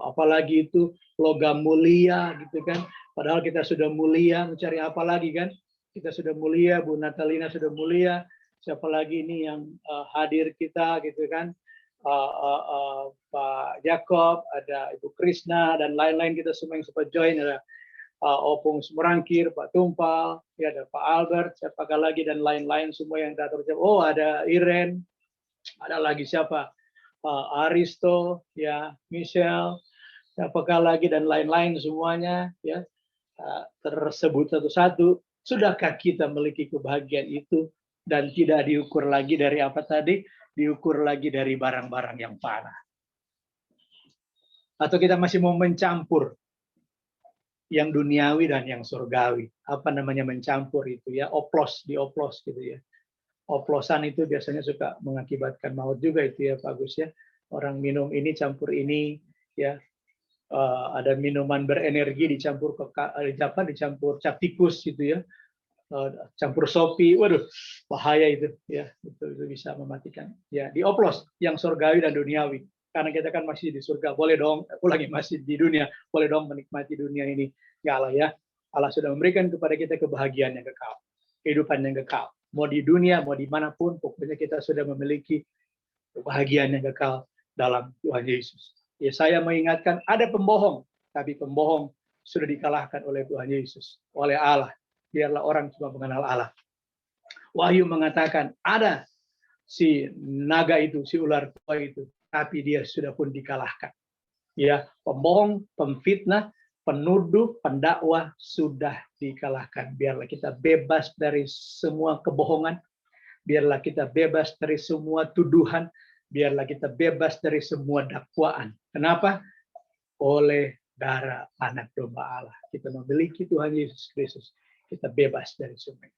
apalagi itu logam mulia gitu kan. Padahal kita sudah mulia, mencari apa lagi kan? Kita sudah mulia, Bu Natalina sudah mulia. Siapa lagi ini yang hadir kita gitu kan? Pak Jacob, ada Ibu Krisna dan lain-lain, kita semua yang sempat join, ada Opung Semurangkir, Pak Tumpal, ya ada Pak Albert, siapakah lagi dan lain-lain semua yang datang. Oh ada Iren, ada lagi siapa? Aristo, ya Michelle, siapakah lagi dan lain-lain semuanya ya tersebut satu-satu. Sudahkah kita memiliki kebahagiaan itu dan tidak diukur lagi dari apa tadi? Diukur lagi dari barang-barang yang fana. Atau kita masih mau mencampur yang duniawi dan yang surgawi. Apa namanya mencampur itu ya? Dioplos gitu ya. Oplosan itu biasanya suka mengakibatkan maut juga itu ya Pak Gus ya. Orang minum ini campur ini ya. Ada minuman berenergi dicampur dicampur cap tikus gitu ya. Campur sopi, waduh bahaya itu ya, itu bisa mematikan. Ya, dioplos yang surgawi dan duniawi. Karena kita kan masih di surga, boleh dong, ulangi masih di dunia, boleh dong menikmati dunia ini. Ya Allah ya, Allah sudah memberikan kepada kita kebahagiaan yang kekal, kehidupan yang kekal. Mau di dunia, mau dimanapun, pokoknya kita sudah memiliki kebahagiaan yang kekal dalam Tuhan Yesus. Ya, saya mengingatkan ada pembohong, tapi pembohong sudah dikalahkan oleh Tuhan Yesus, oleh Allah. Biarlah orang cuma mengenal Allah. Wahyu mengatakan ada si naga itu, si ular tua itu, tapi dia sudah pun dikalahkan. Ya, pembohong, pemfitnah, penuduh, pendakwa sudah dikalahkan. Biarlah kita bebas dari semua kebohongan. Biarlah kita bebas dari semua tuduhan. Biarlah kita bebas dari semua dakwaan. Kenapa? Oleh darah anak domba Allah. Kita memiliki Tuhan Yesus Kristus. Kita bebas dari semua.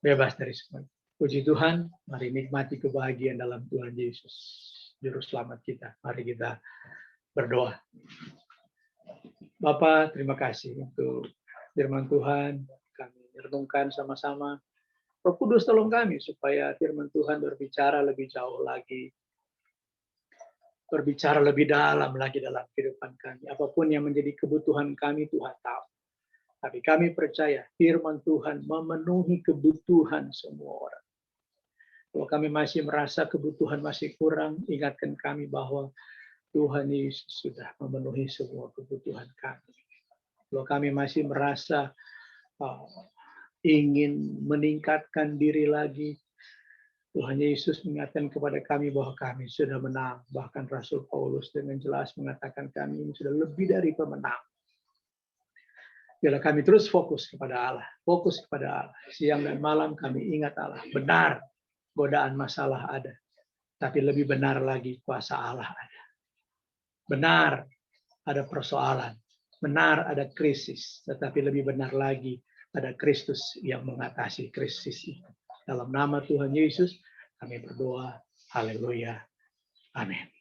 Bebas dari semua. Puji Tuhan, mari nikmati kebahagiaan dalam Tuhan Yesus, Juru Selamat kita. Mari kita berdoa. Bapa, terima kasih untuk firman Tuhan. Kami renungkan sama-sama. Roh Kudus tolong kami supaya firman Tuhan berbicara lebih jauh lagi. Berbicara lebih dalam lagi dalam kehidupan kami. Apapun yang menjadi kebutuhan kami, Tuhan tahu. Tapi kami percaya firman Tuhan memenuhi kebutuhan semua orang. Kalau kami masih merasa kebutuhan masih kurang, ingatkan kami bahwa Tuhan Yesus sudah memenuhi semua kebutuhan kami. Kalau kami masih merasa ingin meningkatkan diri lagi, Tuhan Yesus mengingatkan kepada kami bahwa kami sudah menang. Bahkan Rasul Paulus dengan jelas mengatakan kami sudah lebih dari pemenang. Biarlah kami terus fokus kepada Allah. Fokus kepada Allah. Siang dan malam kami ingat Allah. Benar, godaan masalah ada. Tapi lebih benar lagi kuasa Allah ada. Benar, ada persoalan. Benar, ada krisis. Tetapi lebih benar lagi, ada Kristus yang mengatasi krisis itu. Dalam nama Tuhan Yesus, kami berdoa. Haleluya. Amin.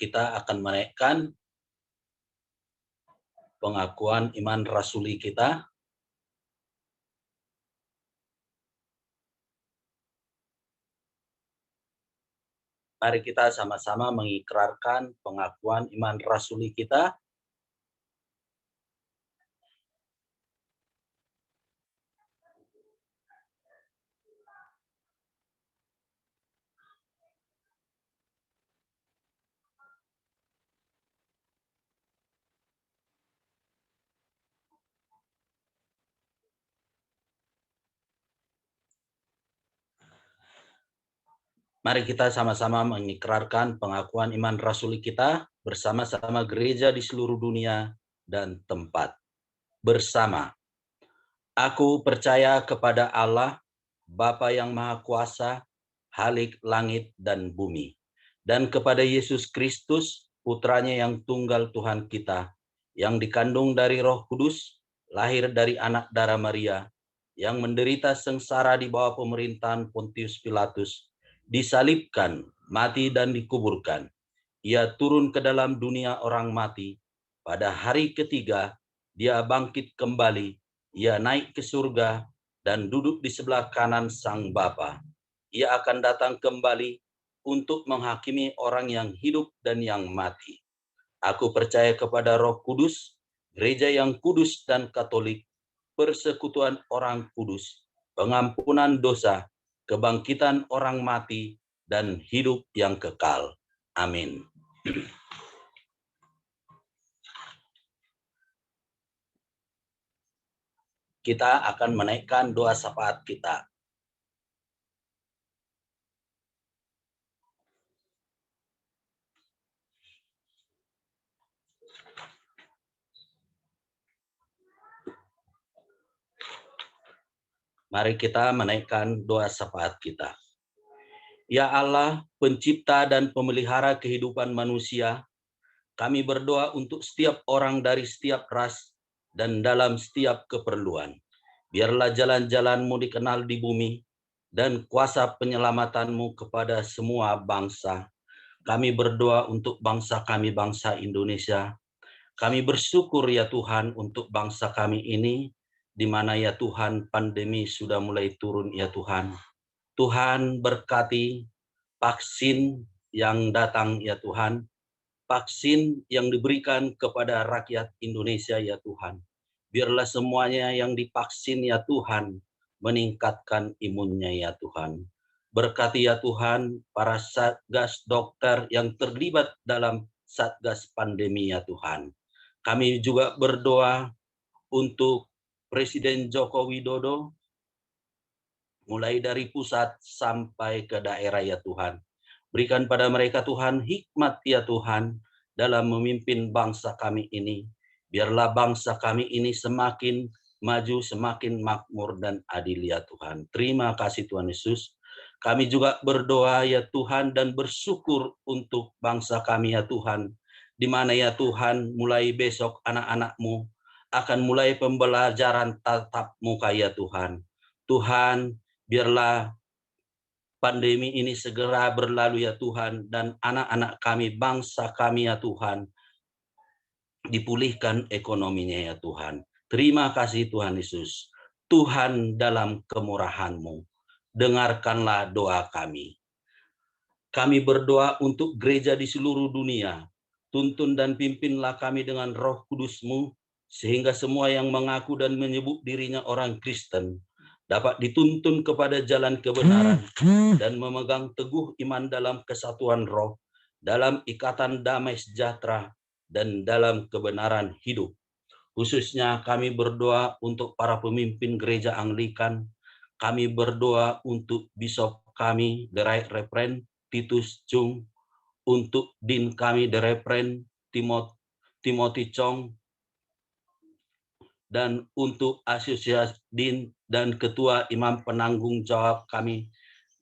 Kita akan menaikkan pengakuan iman rasuli kita. Mari kita sama-sama mengikrarkan pengakuan iman rasuli kita. Mari kita sama-sama mengikrarkan pengakuan iman rasuli kita bersama-sama gereja di seluruh dunia dan tempat. Bersama. Aku percaya kepada Allah, Bapa yang Maha Kuasa, Halik langit dan bumi, dan kepada Yesus Kristus, putranya yang tunggal Tuhan kita, yang dikandung dari Roh Kudus, lahir dari anak darah Maria, yang menderita sengsara di bawah pemerintahan Pontius Pilatus, disalibkan, mati dan dikuburkan. Ia turun ke dalam dunia orang mati. Pada hari ketiga, dia bangkit kembali. Ia naik ke surga dan duduk di sebelah kanan Sang Bapa. Ia akan datang kembali untuk menghakimi orang yang hidup dan yang mati. Aku percaya kepada Roh Kudus, gereja yang kudus dan katolik, persekutuan orang kudus, pengampunan dosa, kebangkitan orang mati, dan hidup yang kekal. Amin. Kita akan menaikkan doa syafaat kita. Mari kita menaikkan doa syafaat kita. Ya Allah, pencipta dan pemelihara kehidupan manusia, kami berdoa untuk setiap orang dari setiap ras dan dalam setiap keperluan. Biarlah jalan-jalan-Mu dikenal di bumi dan kuasa penyelamatan-Mu kepada semua bangsa. Kami berdoa untuk bangsa kami, bangsa Indonesia. Kami bersyukur ya Tuhan untuk bangsa kami ini, di mana ya Tuhan pandemi sudah mulai turun ya Tuhan. Tuhan berkati vaksin yang datang ya Tuhan, vaksin yang diberikan kepada rakyat Indonesia ya Tuhan. Biarlah semuanya yang divaksin ya Tuhan, meningkatkan imunnya ya Tuhan. Berkati ya Tuhan para satgas dokter yang terlibat dalam satgas pandemi ya Tuhan. Kami juga berdoa untuk Presiden Joko Widodo, mulai dari pusat sampai ke daerah ya Tuhan. Berikan pada mereka Tuhan hikmat ya Tuhan dalam memimpin bangsa kami ini. Biarlah bangsa kami ini semakin maju, semakin makmur dan adil ya Tuhan. Terima kasih Tuhan Yesus. Kami juga berdoa ya Tuhan dan bersyukur untuk bangsa kami ya Tuhan. Di mana ya Tuhan mulai besok anak-anak-Mu akan mulai pembelajaran tatap muka ya Tuhan. Tuhan, biarlah pandemi ini segera berlalu ya Tuhan, dan anak-anak kami, bangsa kami ya Tuhan, dipulihkan ekonominya ya Tuhan. Terima kasih Tuhan Yesus. Tuhan dalam kemurahan-Mu, dengarkanlah doa kami. Kami berdoa untuk gereja di seluruh dunia. Tuntun dan pimpinlah kami dengan Roh Kudus-Mu, sehingga semua yang mengaku dan menyebut dirinya orang Kristen dapat dituntun kepada jalan kebenaran dan memegang teguh iman dalam kesatuan roh, dalam ikatan damai sejahtera, dan dalam kebenaran hidup. Khususnya kami berdoa untuk para pemimpin gereja Anglikan. Kami berdoa untuk Bishop kami, The Right Reverend Titus Chung, untuk Dean kami, The Reverend Timothy Chong, dan untuk Asosiasi Dean dan Ketua Imam Penanggung Jawab kami,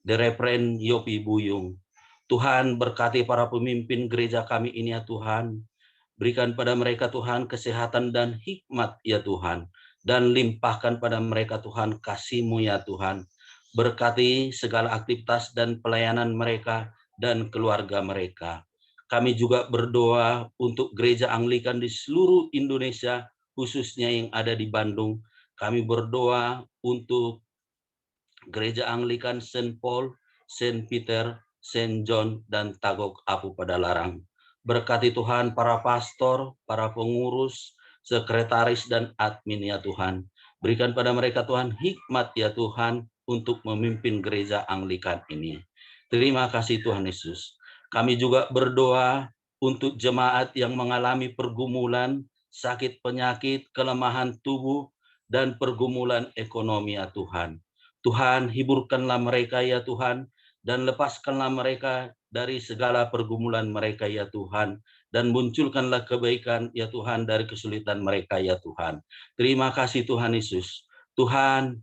The Reverend Yopi Buyung. Tuhan berkati para pemimpin gereja kami ini ya Tuhan. Berikan pada mereka Tuhan kesehatan dan hikmat ya Tuhan. Dan limpahkan pada mereka Tuhan kasih-Mu ya Tuhan. Berkati segala aktivitas dan pelayanan mereka dan keluarga mereka. Kami juga berdoa untuk gereja Anglikan di seluruh Indonesia, khususnya yang ada di Bandung. Kami berdoa untuk gereja Anglikan St. Paul, St. Peter, St. John, dan Tagok Apu Padalarang. Berkati Tuhan para pastor, para pengurus, sekretaris, dan admin ya Tuhan. Berikan pada mereka Tuhan hikmat ya Tuhan untuk memimpin gereja Anglikan ini. Terima kasih Tuhan Yesus. Kami juga berdoa untuk jemaat yang mengalami pergumulan, sakit penyakit, kelemahan tubuh, dan pergumulan ekonomi ya Tuhan. Tuhan, hiburkanlah mereka ya Tuhan, dan lepaskanlah mereka dari segala pergumulan mereka ya Tuhan, dan munculkanlah kebaikan ya Tuhan dari kesulitan mereka ya Tuhan. Terima kasih Tuhan Yesus. Tuhan,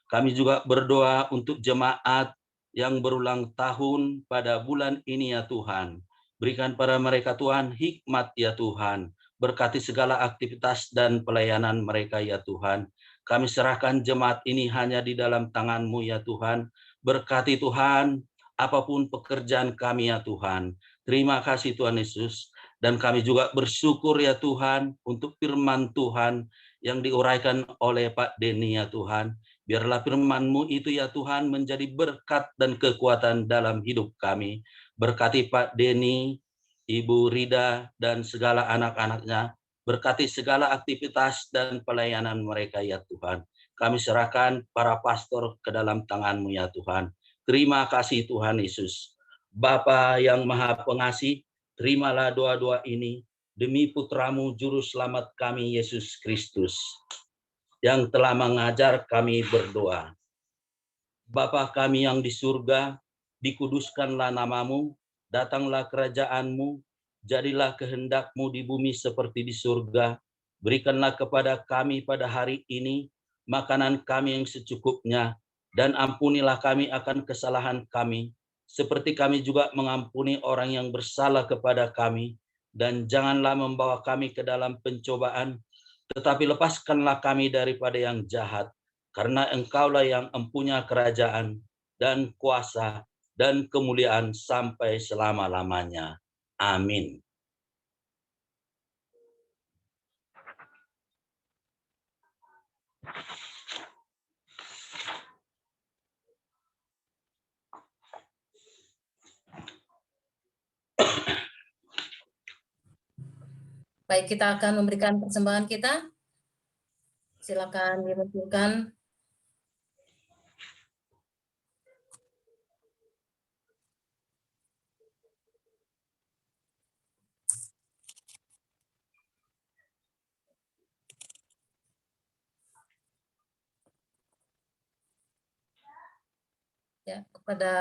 kami juga berdoa untuk jemaat yang berulang tahun pada bulan ini ya Tuhan. Berikan pada mereka Tuhan hikmat ya Tuhan. Berkati segala aktivitas dan pelayanan mereka ya Tuhan. Kami serahkan jemaat ini hanya di dalam tangan-Mu ya Tuhan. Berkati Tuhan apapun pekerjaan kami ya Tuhan. Terima kasih Tuhan Yesus. Dan kami juga bersyukur ya Tuhan untuk firman Tuhan yang diuraikan oleh Pak Denny ya Tuhan. Biarlah firman-Mu itu ya Tuhan menjadi berkat dan kekuatan dalam hidup kami. Berkati Pak Denny, Ibu Rida, dan segala anak-anaknya. Berkati segala aktivitas dan pelayanan mereka ya Tuhan. Kami serahkan para pastor ke dalam tangan-Mu ya Tuhan. Terima kasih Tuhan Yesus. Bapa yang Maha Pengasih, terimalah doa-doa ini demi Putra-Mu Juru Selamat kami Yesus Kristus, yang telah mengajar kami berdoa. Bapa kami yang di surga, dikuduskanlah nama-Mu, datanglah kerajaan-Mu, jadilah kehendak-Mu di bumi seperti di surga. Berikanlah kepada kami pada hari ini makanan kami yang secukupnya, dan ampunilah kami akan kesalahan kami, seperti kami juga mengampuni orang yang bersalah kepada kami. Dan janganlah membawa kami ke dalam pencobaan, tetapi lepaskanlah kami daripada yang jahat, karena Engkaulah yang empunya kerajaan dan kuasa dan kemuliaan sampai selama-lamanya. Amin. Baik, kita akan memberikan persembahan kita. Silakan dimunculkan. Ya, kepada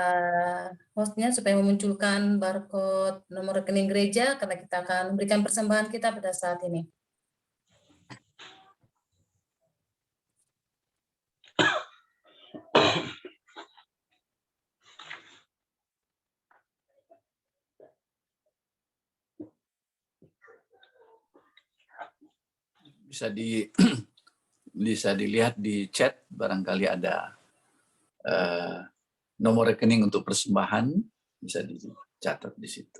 hostnya supaya memunculkan barcode nomor rekening gereja, karena kita akan memberikan persembahan kita pada saat ini. Bisa dilihat di chat, barangkali ada nomor rekening untuk persembahan, bisa dicatat di situ.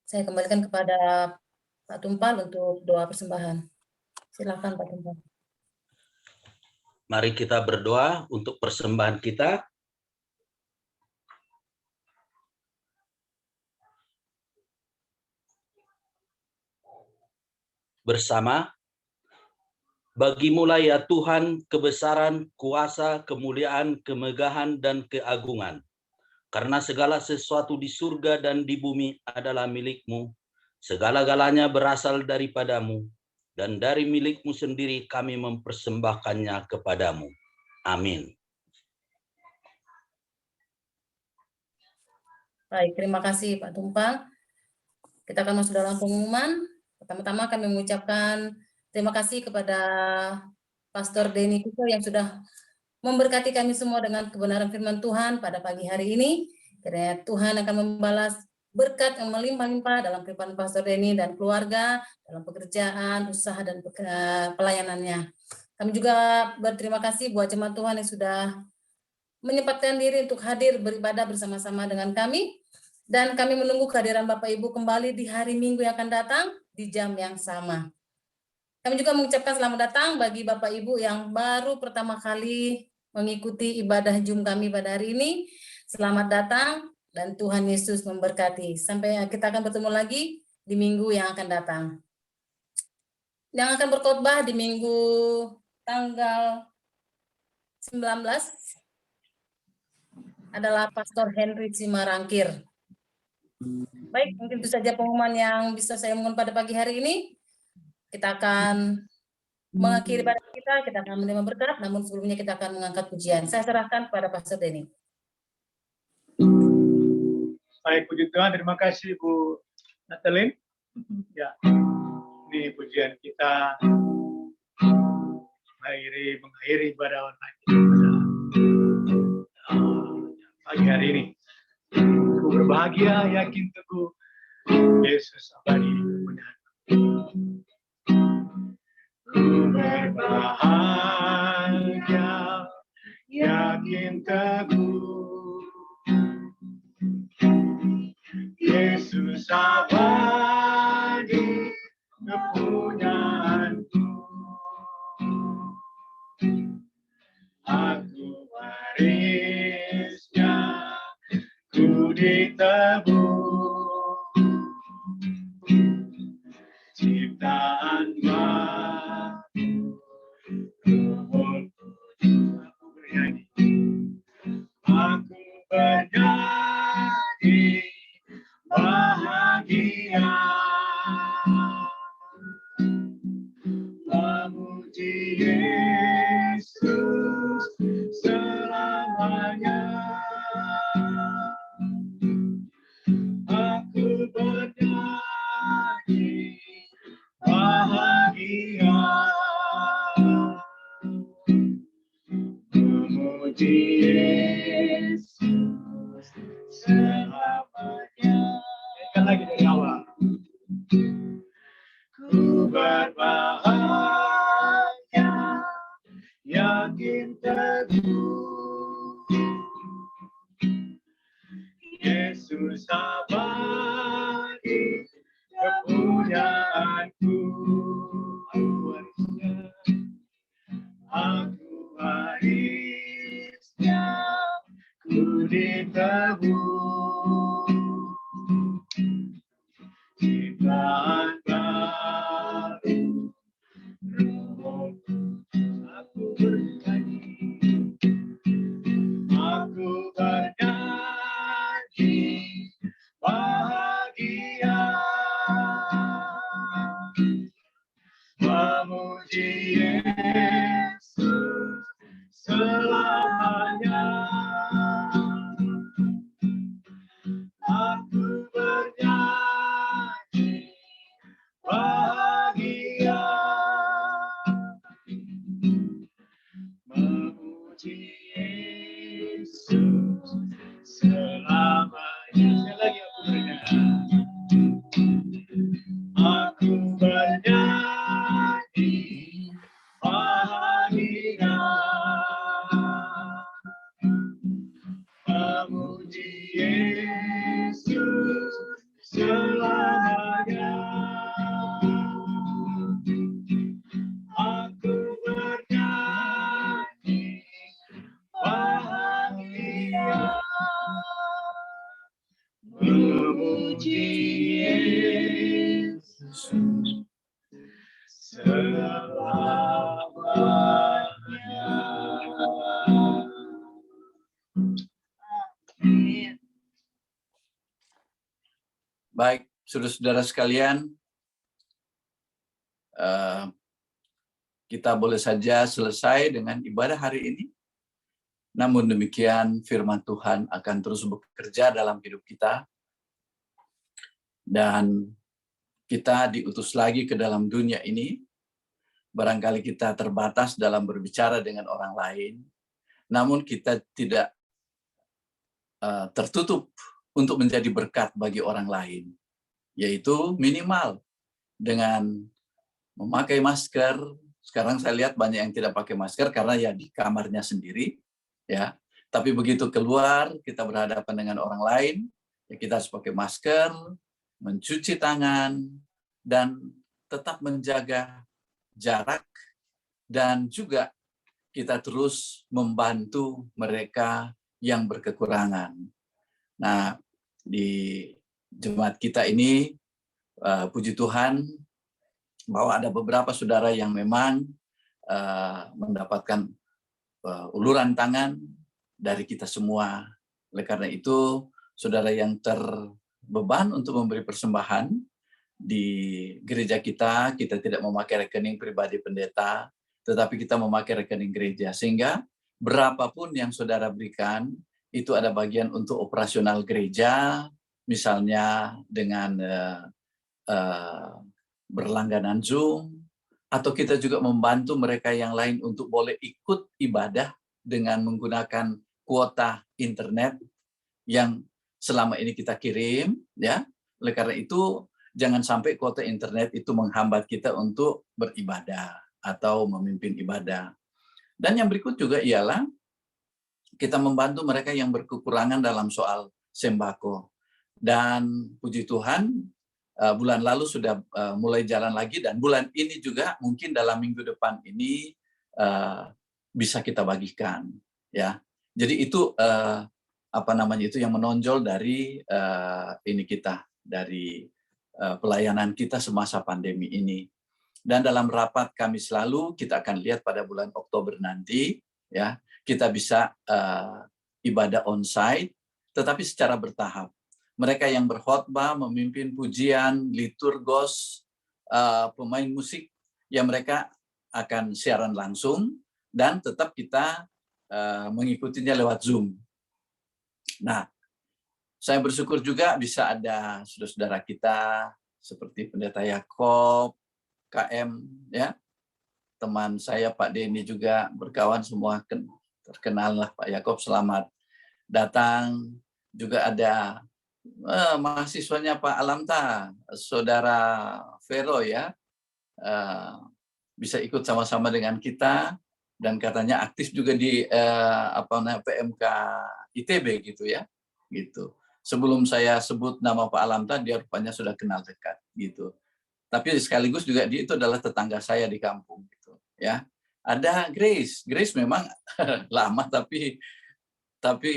Saya kembalikan kepada Pak Tumpal untuk doa persembahan. Silakan Pak Tumpal. Mari kita berdoa untuk persembahan kita. Bersama, Bagi-Mu-lah ya Tuhan kebesaran, kuasa, kemuliaan, kemegahan, dan keagungan. Karena segala sesuatu di surga dan di bumi adalah milik-Mu. Segala-galanya berasal daripada-Mu. Dan dari milik-Mu sendiri kami mempersembahkannya kepada-Mu. Amin. Baik, terima kasih Pak Tumpal. Kita akan masuk dalam pengumuman. Pertama-tama kami mengucapkan terima kasih kepada Pastor Denny Kuko yang sudah memberkati kami semua dengan kebenaran firman Tuhan pada pagi hari ini. Kiranya Tuhan akan membalas berkat yang melimpah-limpah dalam kehidupan Pastor Denny dan keluarga, dalam pekerjaan, usaha, dan pelayanannya. Kami juga berterima kasih buat jemaat Tuhan yang sudah menyempatkan diri untuk hadir beribadah bersama-sama dengan kami. Dan kami menunggu kehadiran Bapak Ibu kembali di hari Minggu yang akan datang di jam yang sama. Kami juga mengucapkan selamat datang bagi Bapak Ibu yang baru pertama kali mengikuti ibadah Zoom kami pada hari ini. Selamat datang dan Tuhan Yesus memberkati. Sampai kita akan bertemu lagi di minggu yang akan datang. Yang akan berkhotbah di minggu tanggal 19 adalah Pastor Henry Simarangkir. Baik, mungkin itu saja pengumuman yang bisa saya umumkan pada pagi hari ini. Kita akan mengakhiri ibadah kita akan menerima berkat, namun sebelumnya kita akan mengangkat pujian. Saya serahkan kepada Pastor Denny. Baik, puji Tuhan. Terima kasih Bu Natalin. Ya, ini pujian kita mengakhiri ibadah online pada pagi hari ini. Ku berbahagia, yakin teguh, Yesus abadi kemuliaan. Ku berbahagia, yakin teguh, Yesus abadi kepunyaanku. Aku warisnya, ku ditebus, ciptaan baru, aku bernyanyi, bahagia, memuji Yesus selamanya. Aku bernyanyi bahagia, memuji Yesus selamanya. Sekali lagi dari awal. Ku berbahagia, yakin teguh, Yesus abadi kepunyaanku. Aku warisnya, ku ditebus, ciptaan baru, Roh Kudus. Aku bernyanyi, bahagia, memuji Yesus selamanya. Aku bernyanyi bahagia, memuji Yesus selamanya. Sekali lagi aku bernyanyi. Aku bernyanyi bahagia, memuji Yesus selamanya. Aku bernyanyi bahagia, memuji Yesus selamanya. Baik, saudara-saudara sekalian, kita boleh saja selesai dengan ibadah hari ini. Namun demikian, firman Tuhan akan terus bekerja dalam hidup kita. Dan kita diutus lagi ke dalam dunia ini. Barangkali kita terbatas dalam berbicara dengan orang lain. Namun kita tidak tertutup untuk menjadi berkat bagi orang lain. Yaitu minimal dengan memakai masker. Sekarang saya lihat banyak yang tidak pakai masker karena ya di kamarnya sendiri. Ya, tapi begitu keluar kita berhadapan dengan orang lain, ya kita harus pakai masker, mencuci tangan, dan tetap menjaga jarak, dan juga kita terus membantu mereka yang berkekurangan. Nah, di jemaat kita ini, puji Tuhan, bahwa ada beberapa saudara yang memang mendapatkan uluran tangan dari kita semua, Oleh karena itu, saudara yang terbeban untuk memberi persembahan di gereja kita tidak memakai rekening pribadi pendeta, tetapi kita memakai rekening gereja. Sehingga berapapun yang saudara berikan, itu ada bagian untuk operasional gereja, misalnya dengan berlangganan Zoom, atau kita juga membantu mereka yang lain untuk boleh ikut ibadah dengan menggunakan kuota internet yang selama ini kita kirim, ya. Oleh karena itu, jangan sampai kuota internet itu menghambat kita untuk beribadah atau memimpin ibadah. Dan yang berikut juga ialah kita membantu mereka yang berkekurangan dalam soal sembako. Dan puji Tuhan, bulan lalu sudah mulai jalan lagi, dan bulan ini juga mungkin dalam minggu depan ini bisa kita bagikan, ya. Jadi itu itu yang menonjol dari ini kita, dari pelayanan kita semasa pandemi ini. Dan dalam rapat kami selalu kita akan lihat pada bulan Oktober nanti, ya, kita bisa ibadah onsite, tetapi secara bertahap. Mereka yang berkhotbah, memimpin pujian, liturgos, pemain musik, ya mereka akan siaran langsung, dan tetap kita mengikutinya lewat Zoom. Nah, saya bersyukur juga bisa ada saudara-saudara kita seperti Pendeta Yakob, KM, ya, teman saya Pak Denny juga berkawan semua terkenal lah Pak Yakob, selamat datang. Juga ada mahasiswanya Pak Alamta, saudara Vero, ya, bisa ikut sama-sama dengan kita, dan katanya aktif juga di PMK ITB gitu, ya, gitu. Sebelum saya sebut nama Pak Alamta, dia rupanya sudah kenal dekat gitu. Tapi sekaligus juga dia itu adalah tetangga saya di kampung gitu, ya. Ada Grace memang lama, tapi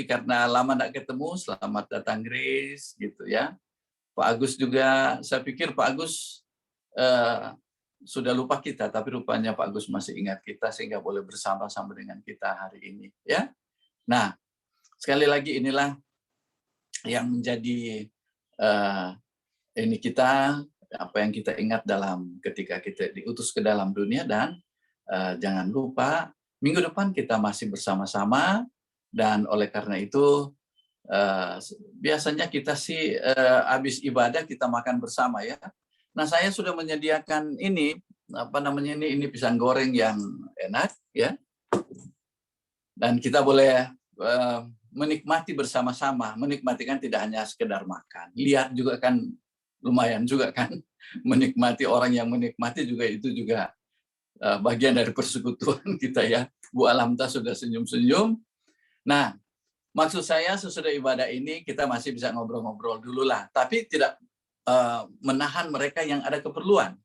karena lama tidak ketemu, selamat datang Grace gitu, ya. Pak Agus juga, saya pikir Pak Agus sudah lupa kita, tapi rupanya Pak Agus masih ingat kita sehingga boleh bersama-sama dengan kita hari ini, ya. Nah, sekali lagi inilah yang menjadi ini kita, apa yang kita ingat dalam ketika kita diutus ke dalam dunia. Dan jangan lupa minggu depan kita masih bersama-sama, dan oleh karena itu biasanya kita sih habis ibadah kita makan bersama, ya. Nah, saya sudah menyediakan ini ini pisang goreng yang enak, ya. Dan kita boleh menikmati bersama-sama. Menikmati kan tidak hanya sekedar makan. Lihat juga kan lumayan juga kan. Menikmati, orang yang menikmati juga itu juga bagian dari persekutuan kita, ya. Bu Alamta sudah senyum-senyum. Nah, maksud saya sesudah ibadah ini kita masih bisa ngobrol-ngobrol dulu lah. Tapi tidak menahan mereka yang ada keperluan.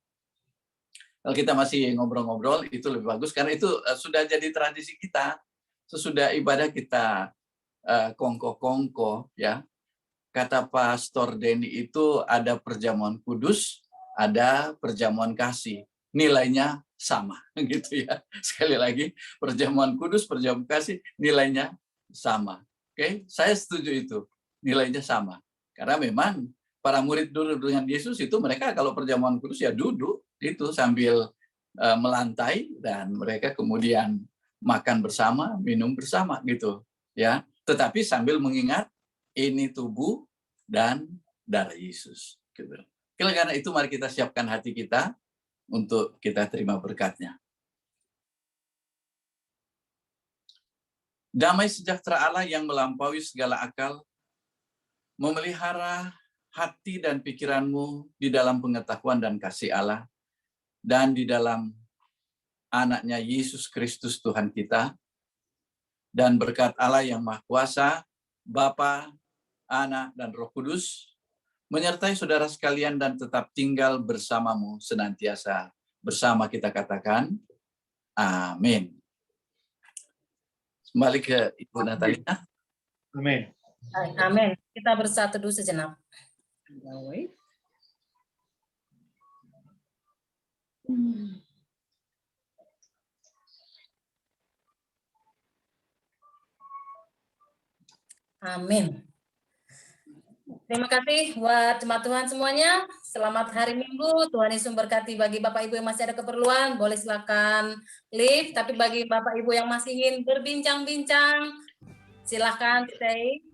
Kalau kita masih ngobrol-ngobrol itu lebih bagus, karena itu sudah jadi tradisi kita. Sesudah ibadah kita kongko-kongko, ya. Kata Pastor Denny itu ada perjamuan kudus, ada perjamuan kasih. Nilainya sama, gitu, ya. Sekali lagi, perjamuan kudus, perjamuan kasih, nilainya sama. Oke, saya setuju itu. Nilainya sama. Karena memang para murid dulu dengan Yesus itu mereka kalau perjamuan kudus ya duduk itu sambil melantai, dan mereka kemudian makan bersama, minum bersama gitu, ya. Tetapi sambil mengingat ini tubuh dan darah Yesus gitu. Karena itu mari kita siapkan hati kita untuk kita terima berkat-Nya. Damai sejahtera Allah yang melampaui segala akal memelihara hati dan pikiranmu di dalam pengetahuan dan kasih Allah, dan di dalam Anaknya Yesus Kristus Tuhan kita, dan berkat Allah yang Maha Kuasa, Bapa, Anak, dan Roh Kudus, menyertai saudara sekalian dan tetap tinggal bersamamu senantiasa. Bersama kita katakan, amin. Kembali ke Ibu Natalia. Amin. Amin. Kita bersatu dulu sejenak. Amin. Terima kasih buat jemaat Tuhan semuanya. Selamat hari Minggu. Tuhan Yesus memberkati. Bagi Bapak Ibu yang masih ada keperluan, boleh silakan leave. Tapi bagi Bapak Ibu yang masih ingin berbincang-bincang, silakan stay.